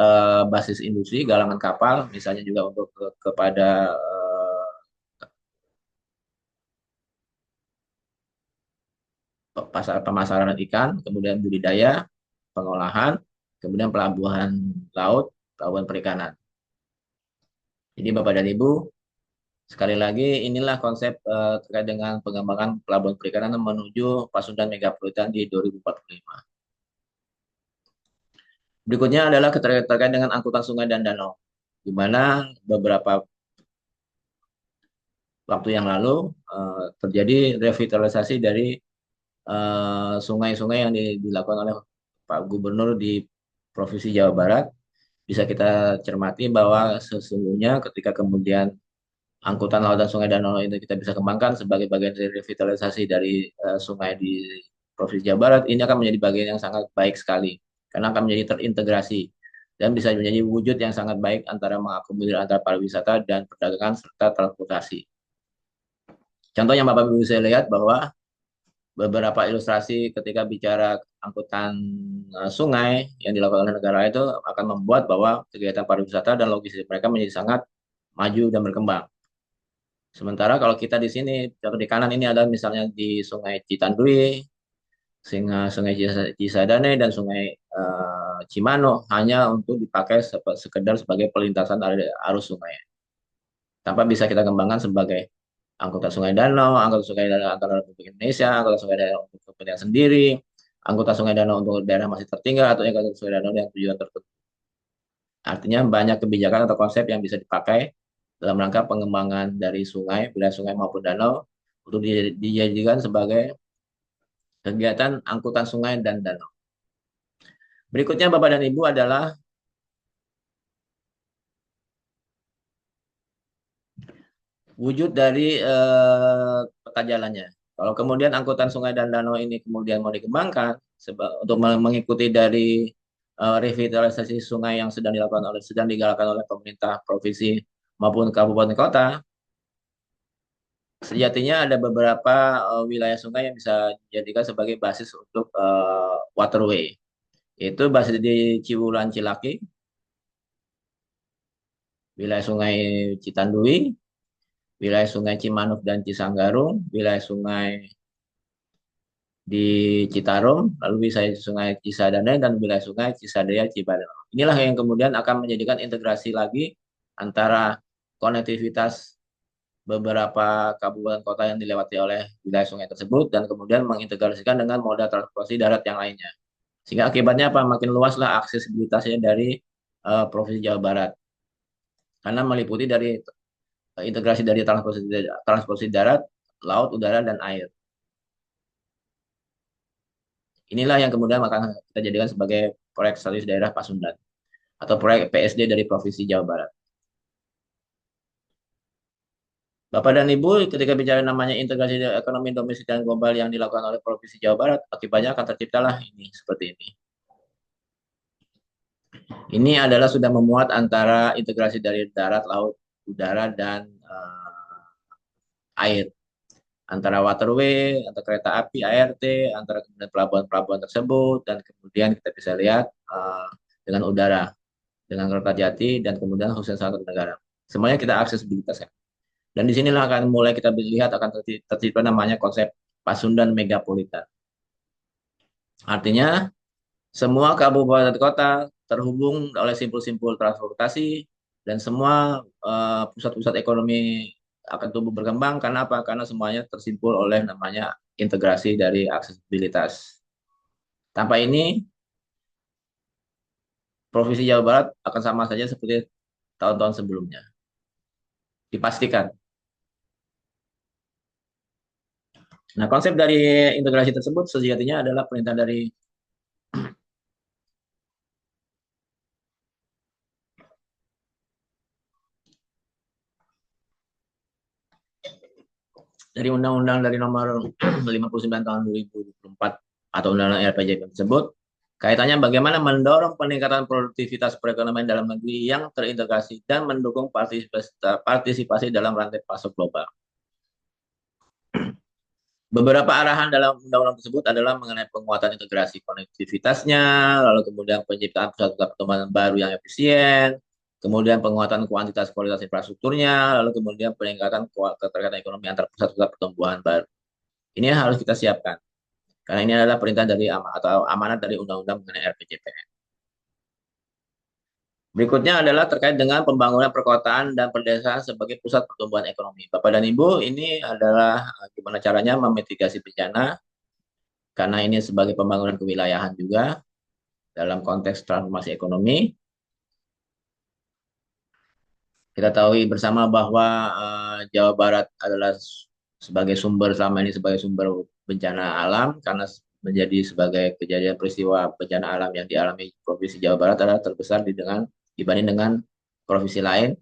basis industri galangan kapal, misalnya juga untuk kepada pasar pemasaran ikan, kemudian budidaya, pengolahan, kemudian pelabuhan laut, pelabuhan perikanan. Jadi Bapak dan Ibu, sekali lagi inilah konsep terkait dengan pengembangan pelabuhan perikanan menuju Pasundan Megapolitan di 2045. Berikutnya adalah terkait dengan angkutan sungai dan danau, di mana beberapa waktu yang lalu terjadi revitalisasi dari sungai-sungai yang dilakukan oleh Pak Gubernur di Provinsi Jawa Barat, bisa kita cermati bahwa sesungguhnya ketika kemudian angkutan laut dan sungai danau itu kita bisa kembangkan sebagai bagian dari revitalisasi dari sungai di Provinsi Jawa Barat, ini akan menjadi bagian yang sangat baik sekali karena akan menjadi terintegrasi dan bisa menjadi wujud yang sangat baik antara mengakomodir antara pariwisata dan perdagangan serta transportasi. Contoh yang Bapak Ibu bisa lihat bahwa beberapa ilustrasi ketika bicara angkutan sungai yang dilakukan oleh negara itu akan membuat bahwa kegiatan pariwisata dan logistik mereka menjadi sangat maju dan berkembang. Sementara kalau kita di sini, contoh di kanan ini ada misalnya di Sungai Citandui, Sungai Cisadane, dan Sungai Cimano hanya untuk dipakai sekedar sebagai pelintasan arus sungai. Tanpa bisa kita kembangkan sebagai angkutan sungai danau, angkutan sungai danau antara Republik Indonesia, angkutan sungai danau untuk kepentingan sendiri, angkutan sungai danau untuk daerah masih tertinggal, atau angkutan sungai danau yang tujuan tertentu. Artinya banyak kebijakan atau konsep yang bisa dipakai dalam rangka pengembangan dari sungai, wilayah sungai maupun danau untuk dijadikan sebagai kegiatan angkutan sungai dan danau. Berikutnya Bapak dan Ibu adalah wujud dari peta jalannya. Kalau kemudian angkutan sungai dan danau ini kemudian mau dikembangkan untuk mengikuti dari revitalisasi sungai yang sedang digalakkan oleh pemerintah provinsi maupun kabupaten kota, sejatinya ada beberapa wilayah sungai yang bisa dijadikan sebagai basis untuk waterway. Itu basis di Ciwulan Cilaki, wilayah sungai Citandui, wilayah sungai Cimanuk dan Cisanggarung, wilayah sungai di Citarum, lalu wilayah sungai Cisadane, dan wilayah sungai Cisadaya Cibadak. Inilah yang kemudian akan menjadikan integrasi lagi antara konektivitas beberapa kabupaten kota yang dilewati oleh wilayah sungai tersebut dan kemudian mengintegrasikan dengan moda transportasi darat yang lainnya. Sehingga akibatnya apa? Makin luaslah aksesibilitasnya dari Provinsi Jawa Barat. Karena meliputi dari integrasi dari transportasi darat, laut, udara, dan air. Inilah yang kemudian akan kita jadikan sebagai proyek strategis daerah Pasundan atau proyek PSD dari Provinsi Jawa Barat. Bapak dan Ibu, ketika bicara namanya integrasi ekonomi domestik dan global yang dilakukan oleh Provinsi Jawa Barat, akibatnya akan terciptalah ini seperti ini. Ini adalah sudah memuat antara integrasi dari darat, laut, udara, dan air. Antara waterway, antara kereta api, ART, antara kemudian pelabuhan-pelabuhan tersebut, dan kemudian kita bisa lihat dengan udara, dengan Kertajati, dan kemudian khususnya satu negara. Semuanya kita aksesibilitas ya. Dan disinilah akan mulai kita lihat akan tercipta namanya konsep Pasundan Megapolitan. Artinya semua kabupaten kota terhubung oleh simpul-simpul transportasi dan semua pusat-pusat ekonomi akan tumbuh berkembang karena apa? Karena semuanya tersimpul oleh namanya integrasi dari aksesibilitas. Tanpa ini, Provinsi Jawa Barat akan sama saja seperti tahun-tahun sebelumnya. Dipastikan. Nah, konsep dari integrasi tersebut sejatinya adalah perintah dari Undang-Undang dari nomor 59 tahun 2024 atau Undang-Undang RPJP tersebut, kaitannya bagaimana mendorong peningkatan produktivitas perekonomian dalam negeri yang terintegrasi dan mendukung partisipasi dalam rantai pasok global. Beberapa arahan dalam undang-undang tersebut adalah mengenai penguatan integrasi konektivitasnya, lalu kemudian penciptaan pusat-pusat pertumbuhan baru yang efisien, kemudian penguatan kuantitas kualitas infrastrukturnya, lalu kemudian peningkatan keterkaitan ekonomi antar pusat-pusat pertumbuhan baru. Ini yang harus kita siapkan. Karena ini adalah perintah dari atau amanat dari undang-undang mengenai RPJPN. Berikutnya adalah terkait dengan pembangunan perkotaan dan perdesaan sebagai pusat pertumbuhan ekonomi. Bapak dan Ibu, ini adalah gimana caranya memitigasi bencana, karena ini sebagai pembangunan kewilayahan juga dalam konteks transformasi ekonomi. Kita tahu bersama bahwa Jawa Barat adalah sebagai sumber selama ini sebagai sumber bencana alam karena menjadi sebagai kejadian peristiwa bencana alam yang dialami Provinsi Jawa Barat adalah terbesar dibanding dengan provinsi lain.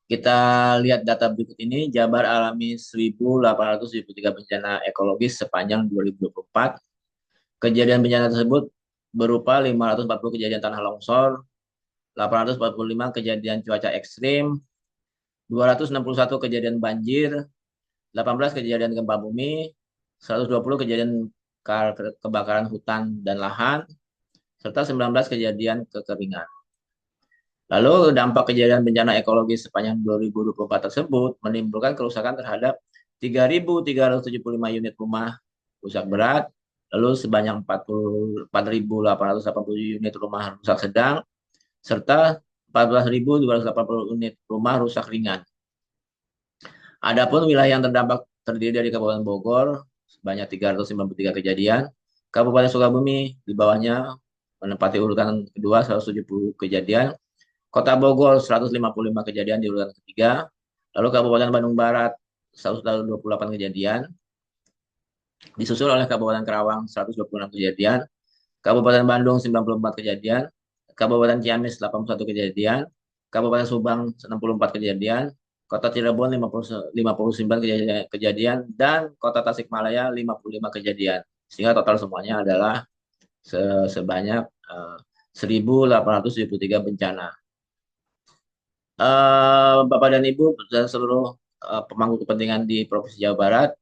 Kita lihat data berikut ini, Jabar alami 1.873 bencana ekologis sepanjang 2024. Kejadian bencana tersebut berupa 540 kejadian tanah longsor, 845 kejadian cuaca ekstrim, 261 kejadian banjir, 18 kejadian gempa bumi, 120 kejadian kebakaran hutan dan lahan, serta 19 kejadian kekeringan. Lalu dampak kejadian bencana ekologis sepanjang 2024 tersebut menimbulkan kerusakan terhadap 3.375 unit rumah rusak berat, lalu sebanyak 44.880 unit rumah rusak sedang, serta 14.280 unit rumah rusak ringan. Adapun wilayah yang terdampak terdiri dari Kabupaten Bogor sebanyak 393 kejadian, Kabupaten Sukabumi di bawahnya menempati urutan kedua 170 kejadian, Kota Bogor 155 kejadian di urutan ketiga, lalu Kabupaten Bandung Barat 128 kejadian, disusul oleh Kabupaten Karawang 126 kejadian, Kabupaten Bandung 94 kejadian, Kabupaten Ciamis 81 kejadian, Kabupaten Subang 64 kejadian, Kota Cirebon 59 kejadian, dan Kota Tasikmalaya 55 kejadian. Sehingga total semuanya adalah sebanyak 1.873 bencana. Bapak dan Ibu dan seluruh pemangku kepentingan di Provinsi Jawa Barat,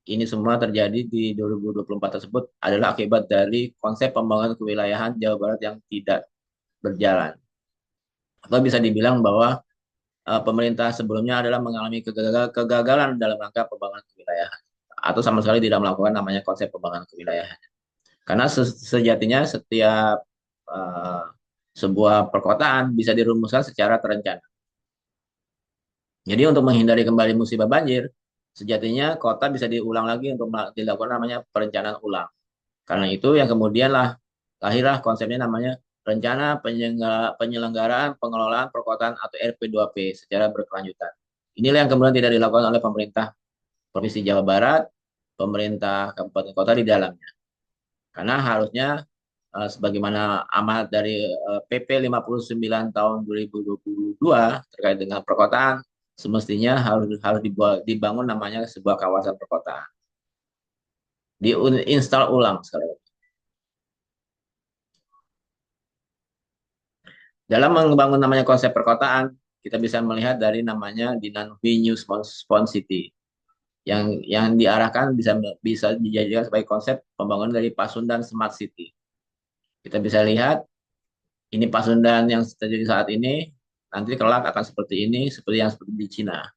ini semua terjadi di 2024 tersebut adalah akibat dari konsep pembangunan kewilayahan Jawa Barat yang tidak berjalan. Atau bisa dibilang bahwa pemerintah sebelumnya adalah mengalami kegagalan dalam rangka pembangunan kewilayahan. Atau sama sekali tidak melakukan namanya konsep pembangunan kewilayahan. Karena sejatinya setiap uh, sebuah perkotaan bisa dirumuskan secara terencana. Jadi untuk menghindari kembali musibah banjir, sejatinya kota bisa diulang lagi untuk dilakukan namanya perencanaan ulang. Karena itu yang kemudian lahirlah konsepnya namanya Rencana Penyelenggaraan Pengelolaan Perkotaan atau RP2P secara berkelanjutan. Inilah yang kemudian tidak dilakukan oleh pemerintah Provinsi Jawa Barat, pemerintah kabupaten kota di dalamnya. Karena harusnya sebagaimana amanat dari PP 59 tahun 2022 terkait dengan perkotaan, semestinya harus dibangun namanya sebuah kawasan perkotaan. Diinstal ulang sekali lagi. Dalam membangun namanya konsep perkotaan, kita bisa melihat dari namanya Dinanhui New Spawn City yang diarahkan bisa dijadikan sebagai konsep pembangunan dari Pasundan Smart City. Kita bisa lihat ini Pasundan yang terjadi saat ini, nanti kelak akan seperti ini, seperti yang seperti di Cina.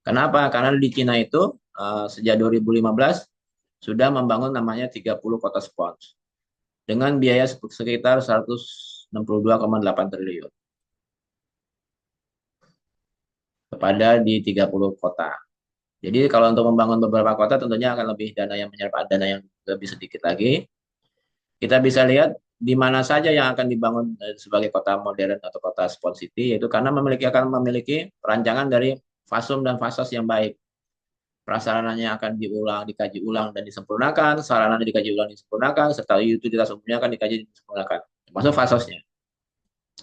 Kenapa? Karena di Cina itu sejak 2015 sudah membangun namanya 30 kota spons dengan biaya sekitar 162,8 triliun kepada di 30 kota. Jadi kalau untuk membangun beberapa kota tentunya akan lebih dana yang menyerap dana yang lebih sedikit lagi. Kita bisa lihat di mana saja yang akan dibangun sebagai kota modern atau kota sport city, yaitu karena akan memiliki perancangan dari fasum dan fasos yang baik. Prasarananya akan dikaji ulang dan disempurnakan, sarana dikaji ulang disempurnakan, serta utilitas umumnya akan dikaji dan disempurnakan, termasuk fasosnya.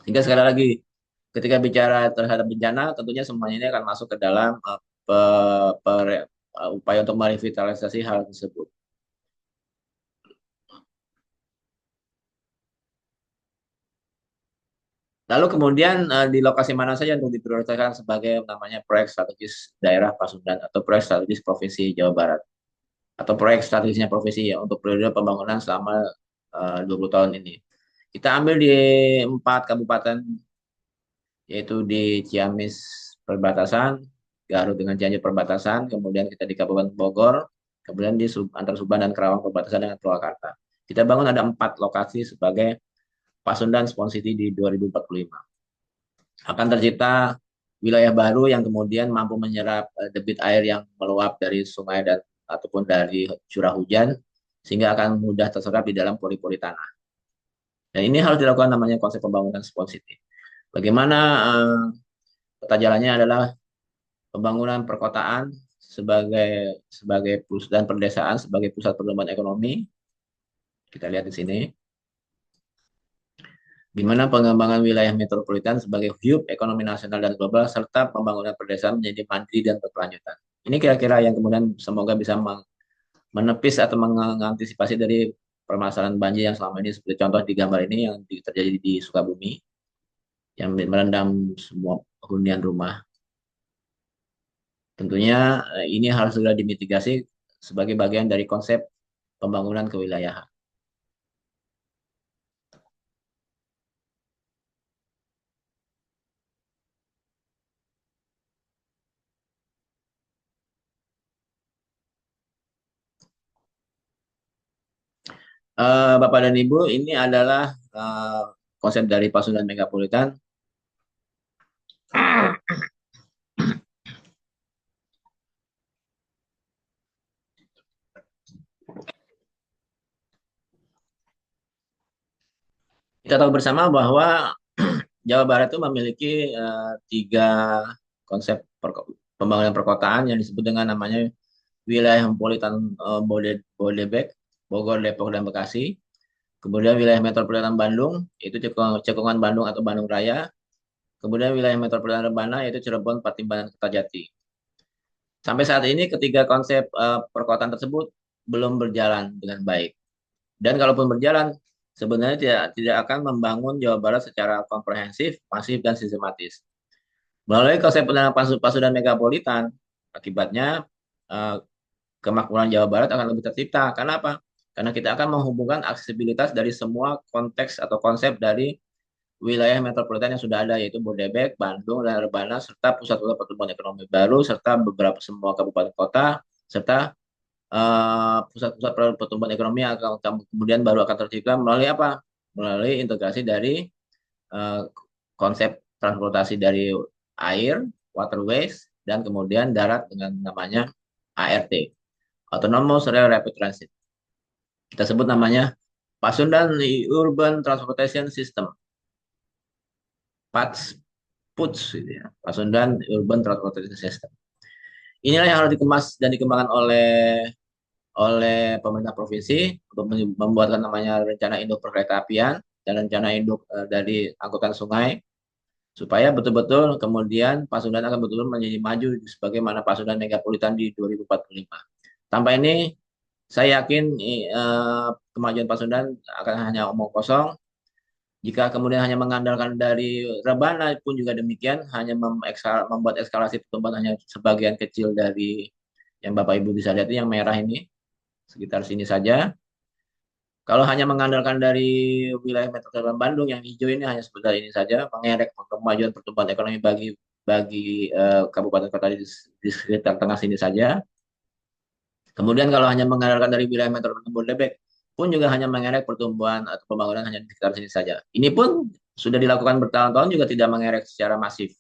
Hingga sekali lagi, ketika bicara terhadap bencana, tentunya semuanya ini akan masuk ke dalam upaya untuk merevitalisasi hal tersebut. Lalu kemudian di lokasi mana saja untuk diprioritaskan sebagai namanya proyek strategis daerah Pasundan atau proyek strategis Provinsi Jawa Barat atau proyek strategisnya provinsi ya untuk periode pembangunan selama 20 tahun ini. Kita ambil di 4 kabupaten yaitu di Ciamis perbatasan, Garut dengan Cianjur perbatasan, kemudian kita di Kabupaten Bogor, kemudian di antara Subang dan Kerawang perbatasan dengan Purwakarta. Kita bangun ada 4 lokasi sebagai Pasundan Spawn City di 2045. Akan tercipta wilayah baru yang kemudian mampu menyerap debit air yang meluap dari sungai dan ataupun dari curah hujan sehingga akan mudah terserap di dalam pori-pori tanah. Dan ini harus dilakukan namanya konsep pembangunan Spawn City. Bagaimana peta jalannya adalah pembangunan perkotaan sebagai dan perdesaan sebagai pusat pertumbuhan ekonomi. Kita lihat di sini, di mana pengembangan wilayah metropolitan sebagai hub ekonomi nasional dan global serta pembangunan perdesaan menjadi mandiri dan berkelanjutan. Ini kira-kira yang kemudian semoga bisa menepis atau mengantisipasi dari permasalahan banjir yang selama ini seperti contoh di gambar ini yang terjadi di Sukabumi yang merendam semua hunian rumah. Tentunya ini harus segera dimitigasi sebagai bagian dari konsep pembangunan kewilayahan. Bapak dan Ibu, ini adalah konsep dari Pasundan Megapolitan. Kita tahu bersama bahwa Jawa Barat itu memiliki tiga konsep pembangunan perkotaan yang disebut dengan namanya wilayah metropolitan Bodebek, Bogor, Depok, dan Bekasi. Kemudian wilayah metropolitan Bandung, itu cekungan Bandung atau Bandung Raya. Kemudian wilayah metropolitan Rebana, yaitu Cirebon, Patimbangan, Kertajati. Sampai saat ini ketiga konsep perkotaan tersebut belum berjalan dengan baik. Dan kalaupun berjalan, sebenarnya tidak akan membangun Jawa Barat secara komprehensif, masif, dan sistematis. Melalui konsep pendanaan pasu dan megapolitan, akibatnya eh, kemakmuran Jawa Barat akan lebih tercipta. Karena apa? Karena kita akan menghubungkan aksesibilitas dari semua konteks atau konsep dari wilayah metropolitan yang sudah ada, yaitu Bodebek, Bandung, dan Rebana, serta pusat-pusat pertumbuhan ekonomi baru, serta beberapa semua kabupaten kota, serta pusat-pusat pertumbuhan ekonomi yang kemudian baru akan tercipta melalui apa? Melalui integrasi dari eh, konsep transportasi dari air, waterways, dan kemudian darat dengan namanya ART, Autonomous Rail Rapid Transit. Kita sebut namanya Pasundan Urban Transportation System, PATS, PUTS, gitu ya. Pasundan Urban Transportation System. Inilah yang harus dikemas dan dikembangkan oleh pemerintah provinsi untuk membuatkan namanya rencana induk perkeretaapian dan rencana induk dari angkutan sungai supaya betul-betul kemudian Pasundan akan betul-betul menjadi maju sebagaimana Pasundan megapolitan di 2045. Tanpa ini saya yakin kemajuan Pasundan akan hanya omong kosong. Jika kemudian hanya mengandalkan dari Rebana pun juga demikian, hanya membuat eskalasi pertumbuhan hanya sebagian kecil dari yang Bapak Ibu bisa lihat ini yang merah ini, sekitar sini saja. Kalau hanya mengandalkan dari wilayah metropolitan Bandung yang hijau ini hanya sebentar ini saja, mengerek kemajuan pertumbuhan ekonomi bagi bagi kabupaten kota di sekitar tengah sini saja. Kemudian kalau hanya mengandalkan dari wilayah metropolitan Bodebek pun juga hanya mengerek pertumbuhan atau pembangunan hanya di sekitar sini saja. Ini pun sudah dilakukan bertahun-tahun juga tidak mengerek secara masif.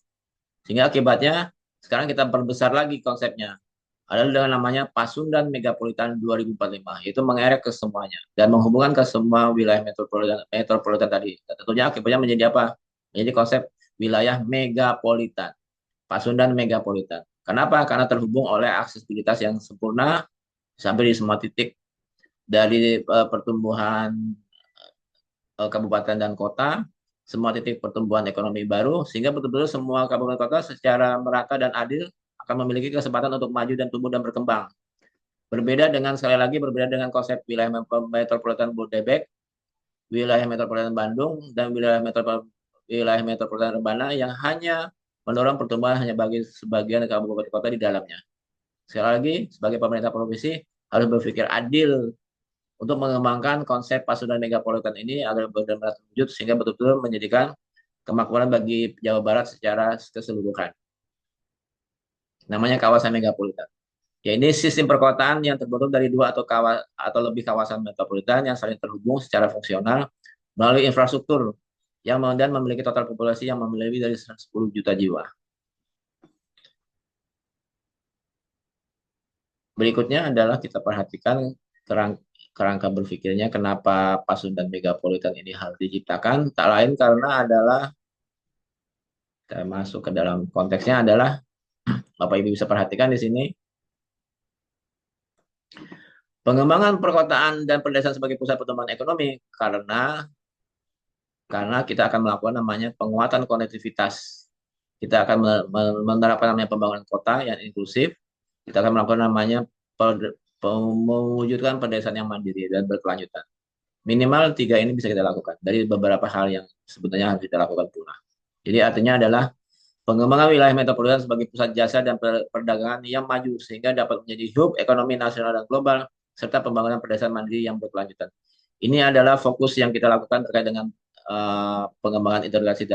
Sehingga akibatnya sekarang kita perbesar lagi konsepnya adalah dengan namanya Pasundan Megapolitan 2045, itu mengerek ke semuanya dan menghubungkan ke semua wilayah metropolitan tadi. Dan tentunya akibatnya menjadi apa? Menjadi konsep wilayah megapolitan, Pasundan Megapolitan. Kenapa? Karena terhubung oleh aksesibilitas yang sempurna sampai di semua titik dari pertumbuhan kabupaten dan kota, semua titik pertumbuhan ekonomi baru, sehingga betul-betul semua kabupaten kota secara merata dan adil akan memiliki kesempatan untuk maju dan tumbuh dan berkembang. Berbeda dengan sekali lagi berbeda dengan konsep wilayah metropolitan Bodebek, wilayah metropolitan Bandung, dan wilayah metropolitan Rebana yang hanya mendorong pertumbuhan hanya bagi sebagian kabupaten kota di dalamnya. Sekali lagi, sebagai pemerintah provinsi harus berpikir adil untuk mengembangkan konsep Pasundan Megapolitan ini agar benar-benar terwujud sehingga betul-betul menjadikan kemakmuran bagi Jawa Barat secara keseluruhan. Namanya kawasan megapolitan. Ya, ini sistem perkotaan yang terbentuk dari dua atau lebih kawasan metropolitan yang saling terhubung secara fungsional melalui infrastruktur yang kemudian memiliki total populasi yang lebih dari 10 juta jiwa. Berikutnya adalah kita perhatikan kerangka berpikirnya kenapa Pasundan Megapolitan ini harus diciptakan. Tak lain karena adalah kita masuk ke dalam konteksnya adalah Bapak Ibu bisa perhatikan di sini. Pengembangan perkotaan dan pedesaan sebagai pusat pertumbuhan ekonomi karena kita akan melakukan namanya penguatan konektivitas. Kita akan menerapkan namanya pembangunan kota yang inklusif. Kita akan melakukan namanya mewujudkan pedesaan yang mandiri dan berkelanjutan. Minimal tiga ini bisa kita lakukan dari beberapa hal yang sebetulnya harus kita lakukan pula. Jadi artinya adalah pengembangan wilayah metropolitan sebagai pusat jasa dan perdagangan yang maju sehingga dapat menjadi hub ekonomi nasional dan global serta pembangunan pedesaan mandiri yang berkelanjutan. Ini adalah fokus yang kita lakukan terkait dengan pengembangan integrasi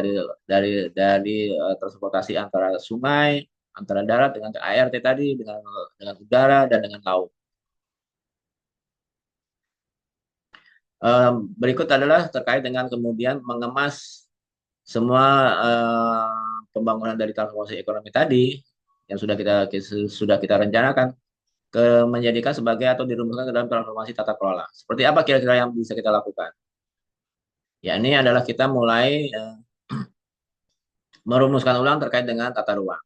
dari transportasi antara sungai, antara darat dengan ART tadi, dengan udara dan dengan laut. Berikut adalah terkait dengan kemudian mengemas semua pembangunan dari transformasi ekonomi tadi yang sudah kita rencanakan menjadikan sebagai atau dirumuskan ke dalam transformasi tata kelola. Seperti apa kira-kira yang bisa kita lakukan? Ya, ini adalah kita mulai merumuskan ulang terkait dengan tata ruang.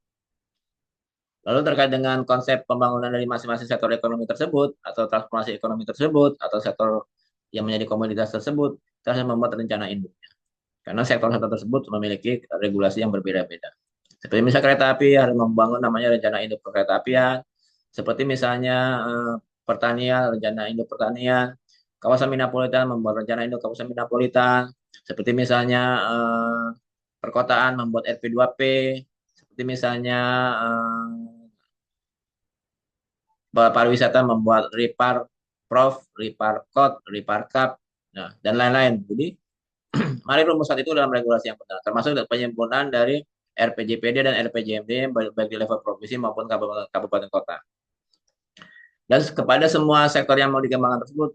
Lalu terkait dengan konsep pembangunan dari masing-masing sektor ekonomi tersebut, atau transformasi ekonomi tersebut, atau sektor yang menjadi komoditas tersebut, kita harus membuat rencana induknya. Karena sektor-sektor tersebut memiliki regulasi yang berbeda-beda. Seperti misalnya kereta api harus membangun namanya rencana induk kereta apian. Seperti misalnya pertanian, rencana induk pertanian. Kawasan Metropolitan membuat rencana induk kawasan Metropolitan. Seperti misalnya perkotaan membuat RP2P. Seperti misalnya pariwisata membuat RIPAR Prof, RIPAR Code, RIPAR Cup, nah, dan lain-lain. Jadi mari rumuskan itu dalam regulasi yang benar, termasuk penyempurnaan dari RPJPD dan RPJMD baik di level provinsi maupun kabupaten kota. Dan kepada semua sektor yang mau dikembangkan tersebut,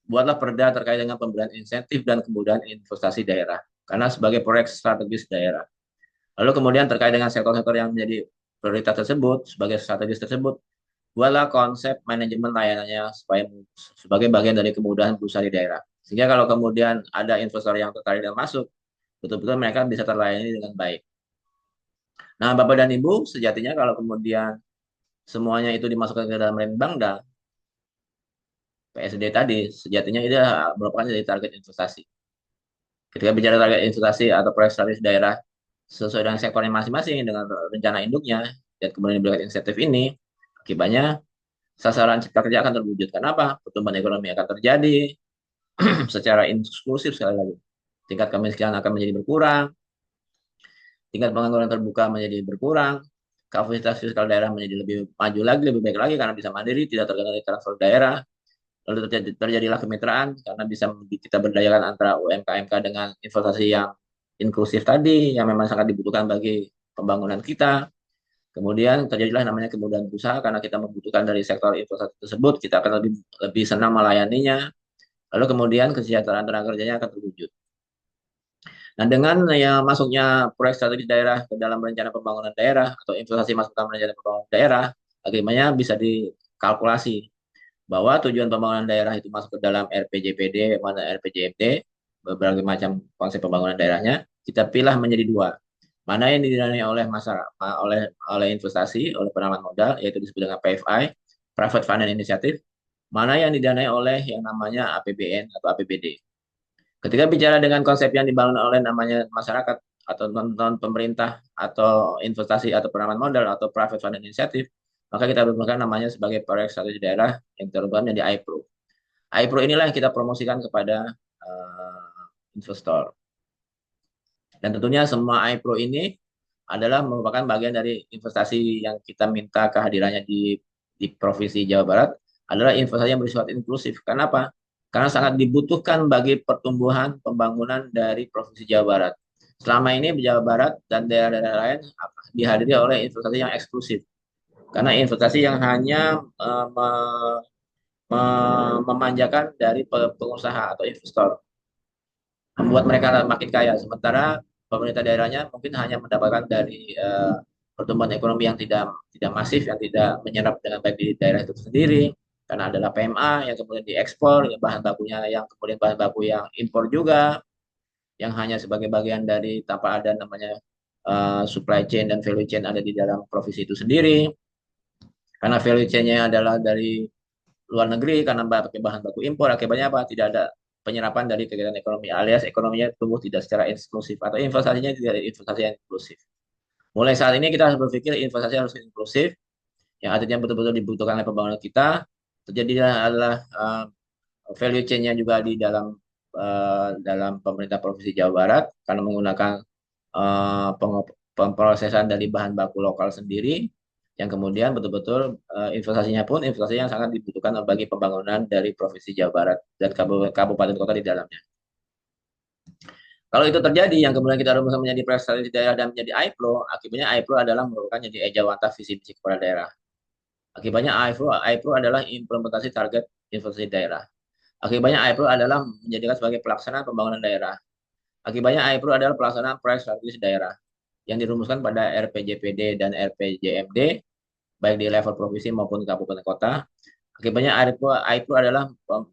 buatlah perda terkait dengan pemberian insentif dan kemudahan investasi daerah, karena sebagai proyek strategis daerah. Lalu kemudian terkait dengan sektor-sektor yang menjadi prioritas tersebut, sebagai strategis tersebut, buatlah konsep manajemen layanannya supaya sebagai bagian dari kemudahan berusaha di daerah. Sehingga kalau kemudian ada investor yang tertarik dan masuk, betul-betul mereka bisa terlayani dengan baik. Nah, Bapak dan Ibu, sejatinya kalau kemudian semuanya itu dimasukkan ke dalam Renbangda, PSD tadi, sejatinya itu merupakan jadi target investasi. Ketika bicara target investasi atau proyek strategis daerah sesuai dengan sektornya masing-masing dengan rencana induknya dan kemudian diberikan insentif ini, akibatnya sasaran cipta kerja akan terwujud. Kenapa? Pertumbuhan ekonomi akan terjadi secara inklusif sekali lagi. Tingkat kemiskinan akan menjadi berkurang, tingkat pengangguran terbuka menjadi berkurang, kapasitas fiskal daerah menjadi lebih maju lagi, lebih baik lagi karena bisa mandiri, tidak tergantung dari transfer daerah. Lalu terjadilah kemitraan karena bisa kita berdayakan antara UMKM dengan investasi yang inklusif tadi yang memang sangat dibutuhkan bagi pembangunan kita. Kemudian terjadilah namanya kemudahan usaha karena kita membutuhkan dari sektor investasi tersebut, kita akan lebih senang melayaninya. Lalu kemudian kesejahteraan tenaga kerjanya akan terwujud. Nah, dengan ya masuknya proyek strategis daerah ke dalam rencana pembangunan daerah atau investasi masuk dalam rencana pembangunan daerah, akhirnya bisa dikalkulasi bahwa tujuan pembangunan daerah itu masuk ke dalam RPJPD, mana RPJMD, berbagai macam konsep pembangunan daerahnya, kita pilih menjadi dua. Mana yang didanai oleh masyarakat, oleh investasi, oleh penanaman modal, yaitu disebut dengan PFI, Private Finance Initiative, mana yang didanai oleh yang namanya APBN atau APBD. Ketika bicara dengan konsep yang dibangun oleh namanya masyarakat atau non pemerintah atau investasi atau penanaman modal atau private fund initiative, maka kita menggunakan namanya sebagai proyek strategi daerah yang tergabung di iPro. iPro inilah yang kita promosikan kepada investor. Dan tentunya semua iPro ini adalah merupakan bagian dari investasi yang kita minta kehadirannya di Provinsi Jawa Barat adalah investasi yang bersifat inklusif. Kenapa? Karena sangat dibutuhkan bagi pertumbuhan pembangunan dari Provinsi Jawa Barat. Selama ini Jawa Barat dan daerah-daerah lain dihadiri oleh investasi yang eksklusif. Karena investasi yang hanya memanjakan dari pengusaha atau investor, membuat mereka makin kaya. Sementara pemerintah daerahnya mungkin hanya mendapatkan dari pertumbuhan ekonomi yang tidak masif, yang tidak menyerap dengan baik di daerah itu sendiri, karena adalah PMA yang kemudian diekspor, yang bahan bakunya yang kemudian bahan baku yang impor juga, yang hanya sebagai bagian dari tanpa ada namanya supply chain dan value chain ada di dalam provinsi itu sendiri. Karena value chain-nya adalah dari luar negeri, karena pakai bahan baku impor, akibatnya apa? Tidak ada penyerapan dari kegiatan ekonomi, alias ekonominya tumbuh tidak secara inklusif, atau investasinya tidak investasi yang inklusif. Mulai saat ini kita harus berpikir investasi harus inklusif, yang artinya betul-betul dibutuhkan oleh pembangunan kita. Terjadi adalah value chain-nya juga di dalam pemerintah Provinsi Jawa Barat, karena menggunakan pemrosesan dari bahan baku lokal sendiri, yang kemudian betul-betul investasinya pun investasi yang sangat dibutuhkan bagi pembangunan dari Provinsi Jawa Barat dan kabupaten kota di dalamnya. Kalau itu terjadi, yang kemudian kita harus menjadi prestasi daerah dan menjadi AIPLO, akibatnya AIPLO adalah merupakan jadi ejawanta visi misi kepala daerah. Akibatnya AIPLO adalah implementasi target investasi daerah. Akibatnya AIPLO adalah menjadikan sebagai pelaksanaan pembangunan daerah. Akibatnya AIPLO adalah pelaksanaan proyek strategis daerah yang dirumuskan pada RPJPD dan RPJMD, baik di level provinsi maupun kabupaten kota. Akibatnya AIPLO adalah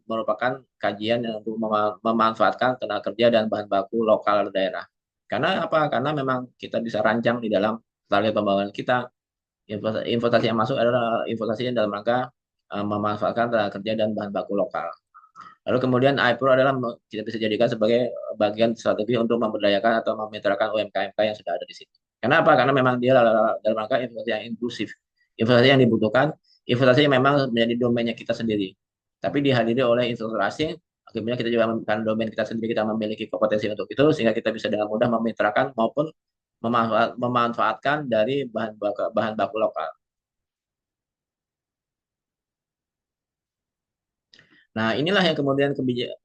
merupakan kajian untuk memanfaatkan tenaga kerja dan bahan baku lokal daerah. Karena apa? Karena memang kita bisa rancang di dalam target pembangunan kita. Investasi yang masuk adalah investasi yang dalam rangka memanfaatkan tenaga kerja dan bahan baku lokal. Lalu kemudian AIPRO adalah kita bisa jadikan sebagai bagian strategi untuk memberdayakan atau memitrakan UMKM yang sudah ada di situ. Kenapa? Karena memang dia dalam rangka investasi yang inklusif. Investasi yang dibutuhkan, investasi yang memang menjadi domainnya kita sendiri. Tapi dihadiri oleh investor asing, akhirnya kita juga karena domain kita sendiri, kita memiliki kompetensi untuk itu, sehingga kita bisa dengan mudah memitrakan maupun memanfaatkan dari bahan baku lokal. Nah, inilah yang kemudian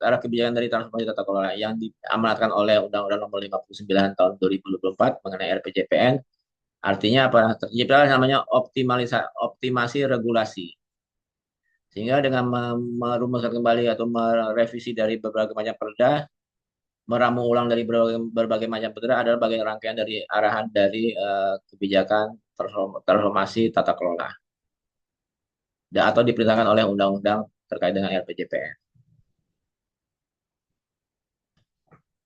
arah kebijakan dari transformasi tata kelola yang diamanatkan oleh Undang-Undang Nomor 59 Tahun 2024 mengenai RPJPN. Artinya apa? Tercipta namanya optimasi regulasi. Sehingga dengan merumuskan kembali atau merevisi dari berbagai macam perda, meramu ulang dari berbagai macam perda adalah bagian rangkaian dari arahan dari kebijakan transformasi tata kelola atau diperintahkan oleh undang-undang terkait dengan RPJPN.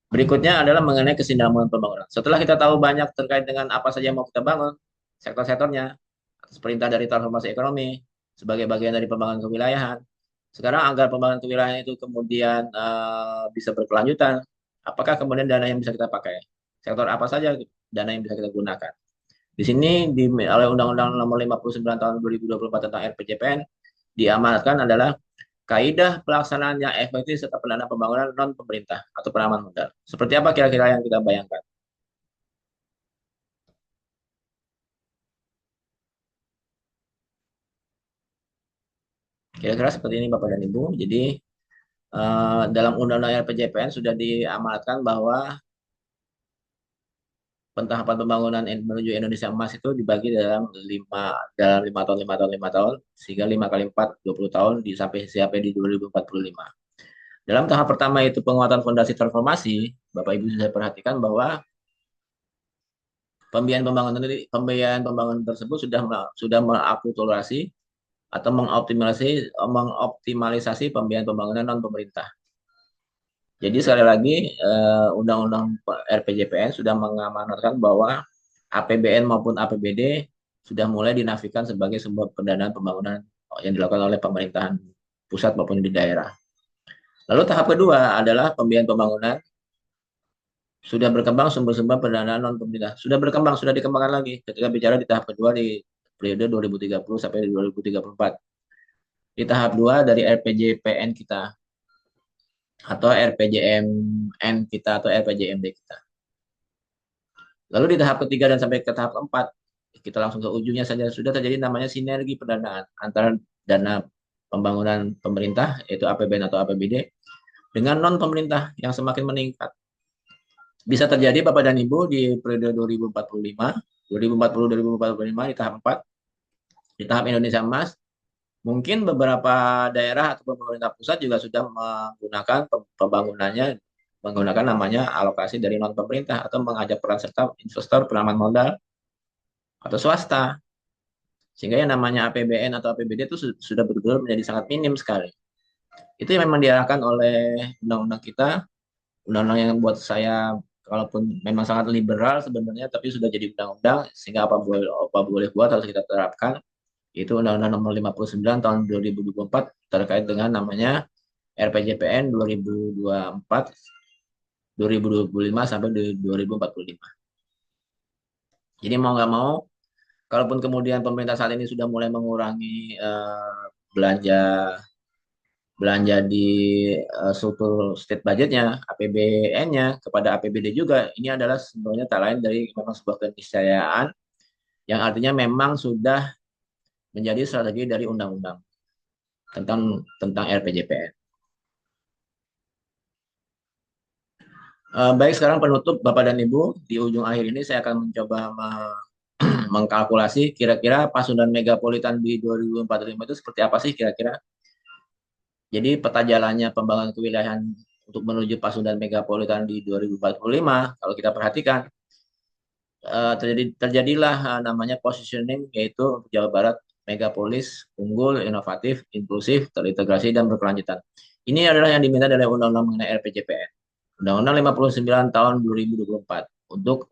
Berikutnya adalah mengenai kesinambungan pembangunan. Setelah kita tahu banyak terkait dengan apa saja yang mau kita bangun, sektor-sektornya, atas perintah dari transformasi ekonomi, sebagai bagian dari pembangunan kewilayahan. Sekarang agar pembangunan kewilayahan itu kemudian bisa berkelanjutan, apakah kemudian dana yang bisa kita pakai? Sektor apa saja dana yang bisa kita gunakan? Di sini oleh Undang-Undang Nomor 59 Tahun 2024 tentang RPJPN diamanatkan adalah kaidah pelaksanaan yang efektif serta pendanaan pembangunan non pemerintah atau penanaman modal. Seperti apa kira-kira yang kita bayangkan? Kira-kira seperti ini Bapak dan Ibu. Jadi dalam Undang-Undang RPJPN sudah diamanatkan bahwa pentahapan pembangunan menuju Indonesia Emas itu dibagi dalam 5 tahun, sehingga 5 kali 4 20 tahun sampai di 2045. Dalam tahap pertama itu penguatan fondasi transformasi, Bapak Ibu bisa perhatikan bahwa pembiayaan pembangunan tersebut sudah mengakulturasi atau mengoptimalisasi pembiayaan pembangunan non pemerintah. Jadi sekali lagi Undang-Undang RPJPN sudah mengamanatkan bahwa APBN maupun APBD sudah mulai dinafikan sebagai sumber pendanaan pembangunan yang dilakukan oleh pemerintahan pusat maupun di daerah. Lalu tahap kedua adalah pembiayaan pembangunan. Sudah berkembang sumber-sumber pendanaan non pemerintah. Sudah berkembang, sudah dikembangkan lagi. Ketika bicara di tahap kedua di periode 2030 sampai 2034. Di tahap 2 dari RPJPN kita atau RPJMN kita atau RPJMD kita. Lalu di tahap ketiga dan sampai ke tahap keempat, kita langsung ke ujungnya saja, sudah terjadi namanya sinergi pendanaan antara dana pembangunan pemerintah, yaitu APBN atau APBD, dengan non pemerintah yang semakin meningkat. Bisa terjadi Bapak dan Ibu di periode 2045, 2040-2045 di tahap 4, di tahap Indonesia Emas, mungkin beberapa daerah atau pemerintah pusat juga sudah menggunakan pembangunannya menggunakan namanya alokasi dari non pemerintah atau mengajak peran serta investor penanaman modal atau swasta. Sehingga yang namanya APBN atau APBD itu sudah betul-betul menjadi sangat minim sekali. Itu yang memang diarahkan oleh undang-undang kita, undang-undang yang buat saya walaupun memang sangat liberal sebenarnya, tapi sudah jadi undang-undang sehingga apa boleh buat harus kita terapkan. Itu Undang-Undang Nomor 59 tahun 2024 terkait dengan namanya RPJPN 2024 2025 sampai 2045. Jadi mau nggak mau, kalaupun kemudian pemerintah saat ini sudah mulai mengurangi belanja belanja di struktur state budgetnya, APBN-nya kepada APBD juga, ini adalah sebenarnya tak lain dari memang sebuah keniscayaan yang artinya memang sudah menjadi strategi dari undang-undang tentang RPJPN. Baik, sekarang penutup Bapak dan Ibu, di ujung akhir ini saya akan mencoba mengkalkulasi kira-kira Pasundan Megapolitan di 2045 itu seperti apa sih kira-kira. Jadi peta jalannya pembangunan kewilayahan untuk menuju Pasundan Megapolitan di 2045, kalau kita perhatikan, terjadilah namanya positioning, yaitu untuk Jawa Barat megapolis, unggul, inovatif, inklusif, terintegrasi, dan berkelanjutan. Ini adalah yang diminta dari Undang-Undang mengenai RPJPN. Undang-Undang 59 tahun 2024 untuk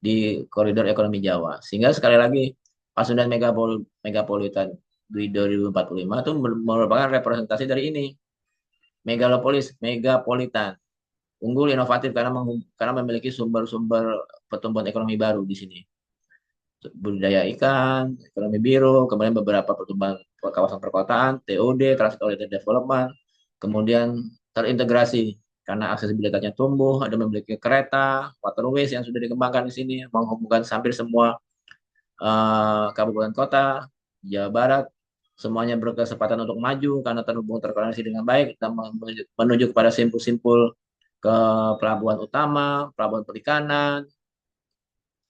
di koridor ekonomi Jawa. Sehingga sekali lagi Pasundan Megapolitan di 2045 itu merupakan representasi dari ini. Megalopolis, megapolitan, unggul, inovatif karena memiliki sumber-sumber pertumbuhan ekonomi baru di sini. Budidaya ikan, ekonomi biru, kemudian beberapa pertumbuhan kawasan perkotaan, TOD, Transit Oriented Development, kemudian terintegrasi karena aksesibilitasnya tumbuh, ada memiliki kereta, waterways yang sudah dikembangkan di sini, menghubungkan hampir semua kabupaten kota Jawa Barat, semuanya berkesempatan untuk maju karena terhubung terkoneksi dengan baik dan menuju kepada simpul-simpul ke pelabuhan utama, pelabuhan perikanan,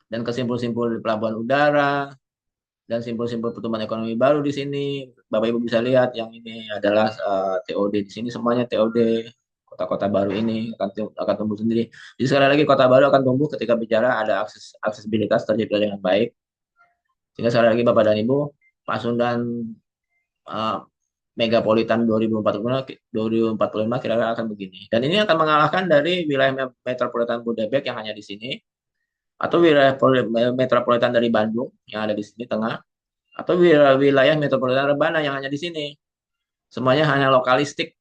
dan ke simpul-simpul di pelabuhan udara, dan simpul-simpul pertumbuhan ekonomi baru di sini. Bapak Ibu bisa lihat yang ini adalah TOD di sini, semuanya TOD. Kota-kota baru ini akan tumbuh sendiri. Jadi sekali lagi kota baru akan tumbuh ketika bicara ada aksesibilitas terjadi dengan baik. Sehingga sekali lagi Bapak dan Ibu, Pasundan uh, Megapolitan 2045 kira-kira akan begini. Dan ini akan mengalahkan dari wilayah metropolitan Bodebek yang hanya di sini, atau wilayah metropolitan dari Bandung yang ada di sini tengah, atau wilayah metropolitan Rebana yang hanya di sini. Semuanya hanya lokalistik.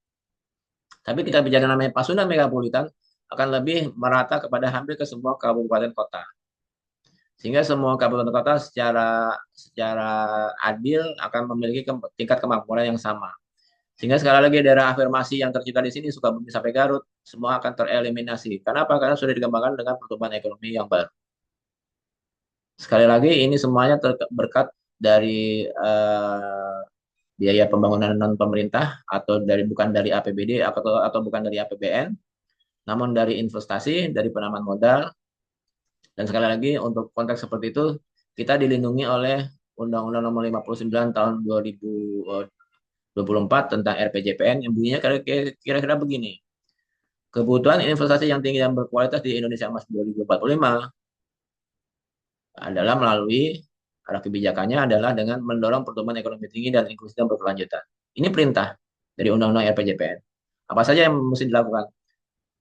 Tapi kita bicara namanya Pasundan Megapolitan akan lebih merata kepada hampir ke semua kabupaten kota. Sehingga semua kabupaten kota secara secara adil akan memiliki tingkat kemakmuran yang sama. Sehingga sekali lagi daerah afirmasi yang tercipta di sini Sukabumi sampai Garut semua akan tereliminasi. Kenapa? Karena sudah dikembangkan dengan pertumbuhan ekonomi yang baru. Sekali lagi ini semuanya berkat dari biaya pembangunan non pemerintah atau bukan dari APBD atau bukan dari APBN, namun dari investasi, dari penanaman modal. Dan sekali lagi untuk konteks seperti itu kita dilindungi oleh Undang-Undang Nomor 59 tahun 2024 tentang RPJPN yang bunyinya kira-kira begini. Kebutuhan investasi yang tinggi dan berkualitas di Indonesia Emas 2045 adalah melalui arah kebijakannya adalah dengan mendorong pertumbuhan ekonomi tinggi dan inklusi dan berkelanjutan. Ini perintah dari Undang-Undang RPJPN. Apa saja yang mesti dilakukan?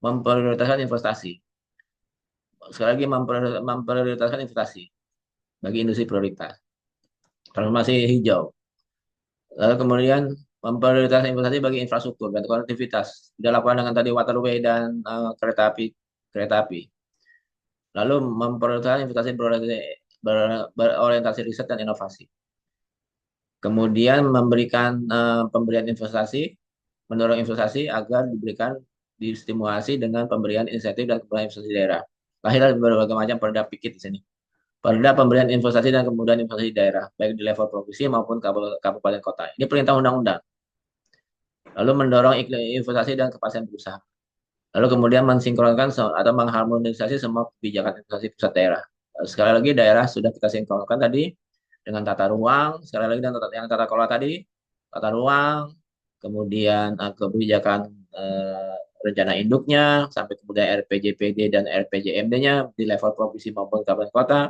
Memprioritaskan investasi. Sekali lagi memprioritaskan investasi bagi industri prioritas. Transformasi hijau. Lalu kemudian memprioritaskan investasi bagi infrastruktur dan konektivitas. Dilakukan dengan tadi waterway dan kereta api. Lalu memprioritaskan investasi berorientasi riset dan inovasi. Kemudian memberikan pemberian investasi, mendorong investasi agar diberikan distimulasi dengan pemberian insentif dan kemudahan investasi daerah. Lahirlah berbagai macam perda PIKIT di sini. Perda pemberian investasi dan kemudahan investasi daerah, baik di level provinsi maupun kabupaten kota. Ini perintah undang-undang. Lalu mendorong iklim investasi dan kepastian berusaha. Lalu kemudian mensinkronkan atau mengharmonisasi semua kebijakan investasi pusat daerah. Sekali lagi daerah sudah kita sinkronkan tadi dengan tata ruang, sekali lagi dengan tata kelola tadi, tata ruang, kemudian kebijakan rencana induknya, sampai kemudian RPJPD dan RPJMD-nya di level provinsi maupun kabupaten kota,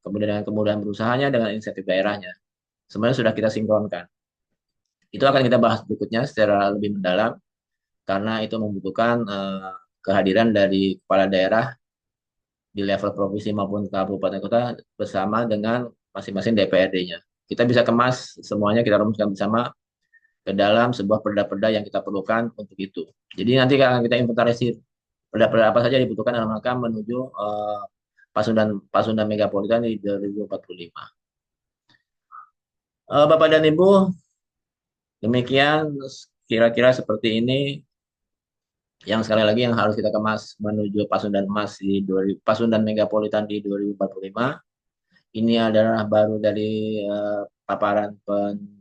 kemudian dengan kemudahan berusahanya dengan insentif daerahnya. Semuanya sudah kita sinkronkan. Itu akan kita bahas berikutnya secara lebih mendalam karena itu membutuhkan kehadiran dari kepala daerah di level provinsi maupun kabupaten kota bersama dengan masing-masing DPRD-nya. Kita bisa kemas semuanya, kita rumuskan bersama ke dalam sebuah perda-perda yang kita perlukan untuk itu. Jadi nanti akan kita inventarisir perda-perda apa saja dibutuhkan dalam rangka menuju Pasundan Pasundan Megapolitan di 2045. Bapak dan Ibu, demikian kira-kira seperti ini yang sekali lagi yang harus kita kemas menuju Pasundan Emas di 2000, Pasundan Megapolitan di 2045. Ini adalah baru dari paparan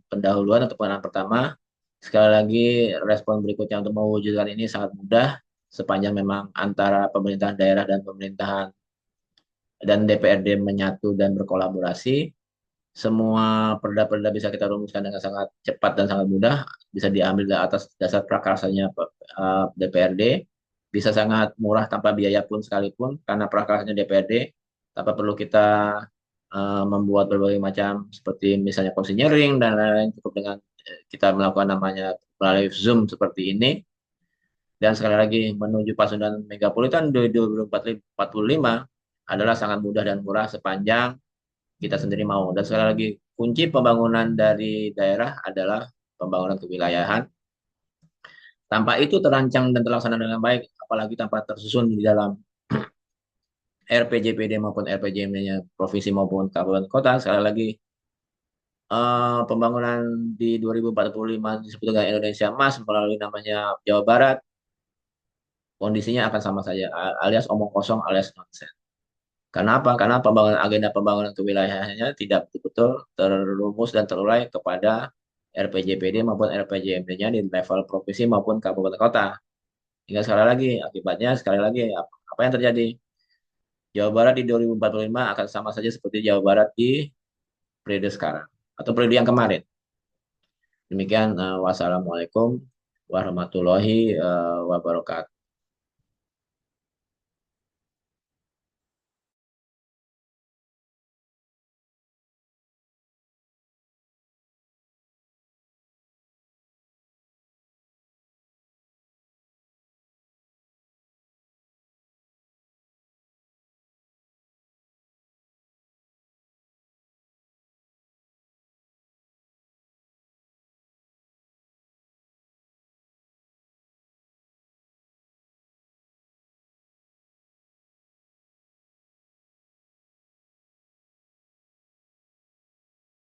pendahuluan atau pengenalan pertama. Sekali lagi respon berikutnya untuk mewujudkan ini sangat mudah sepanjang memang antara pemerintahan daerah dan pemerintahan dan DPRD menyatu dan berkolaborasi. Semua perda-perda bisa kita rumuskan dengan sangat cepat dan sangat mudah, bisa diambil dari atas dasar prakarsanya DPRD, bisa sangat murah tanpa biaya pun sekalipun karena prakarsanya DPRD, tanpa perlu kita membuat berbagai macam seperti misalnya konsinyering dan lain-lain, cukup dengan kita melakukan namanya melalui Zoom seperti ini. Dan sekali lagi menuju Pasundan Megapolitan 2045 adalah sangat mudah dan murah sepanjang kita sendiri mau. Dan sekali lagi, kunci pembangunan dari daerah adalah pembangunan kewilayahan. Tanpa itu terancang dan terlaksana dengan baik, apalagi tanpa tersusun di dalam RPJPD maupun RPJMD-nya provinsi maupun kabupaten kota. Sekali lagi, pembangunan di 2045 disebut dengan Indonesia Emas melalui namanya Jawa Barat, kondisinya akan sama saja, alias omong kosong alias nonsen. Kenapa? Karena agenda pembangunan kewilayahannya tidak betul-betul terumus dan terurai kepada RPJPD maupun RPJMD-nya di level provinsi maupun kabupaten kota. Hingga sekali lagi, akibatnya sekali lagi, apa yang terjadi? Jawa Barat di 2045 akan sama saja seperti Jawa Barat di periode sekarang atau periode yang kemarin. Demikian, wassalamualaikum warahmatullahi wabarakatuh.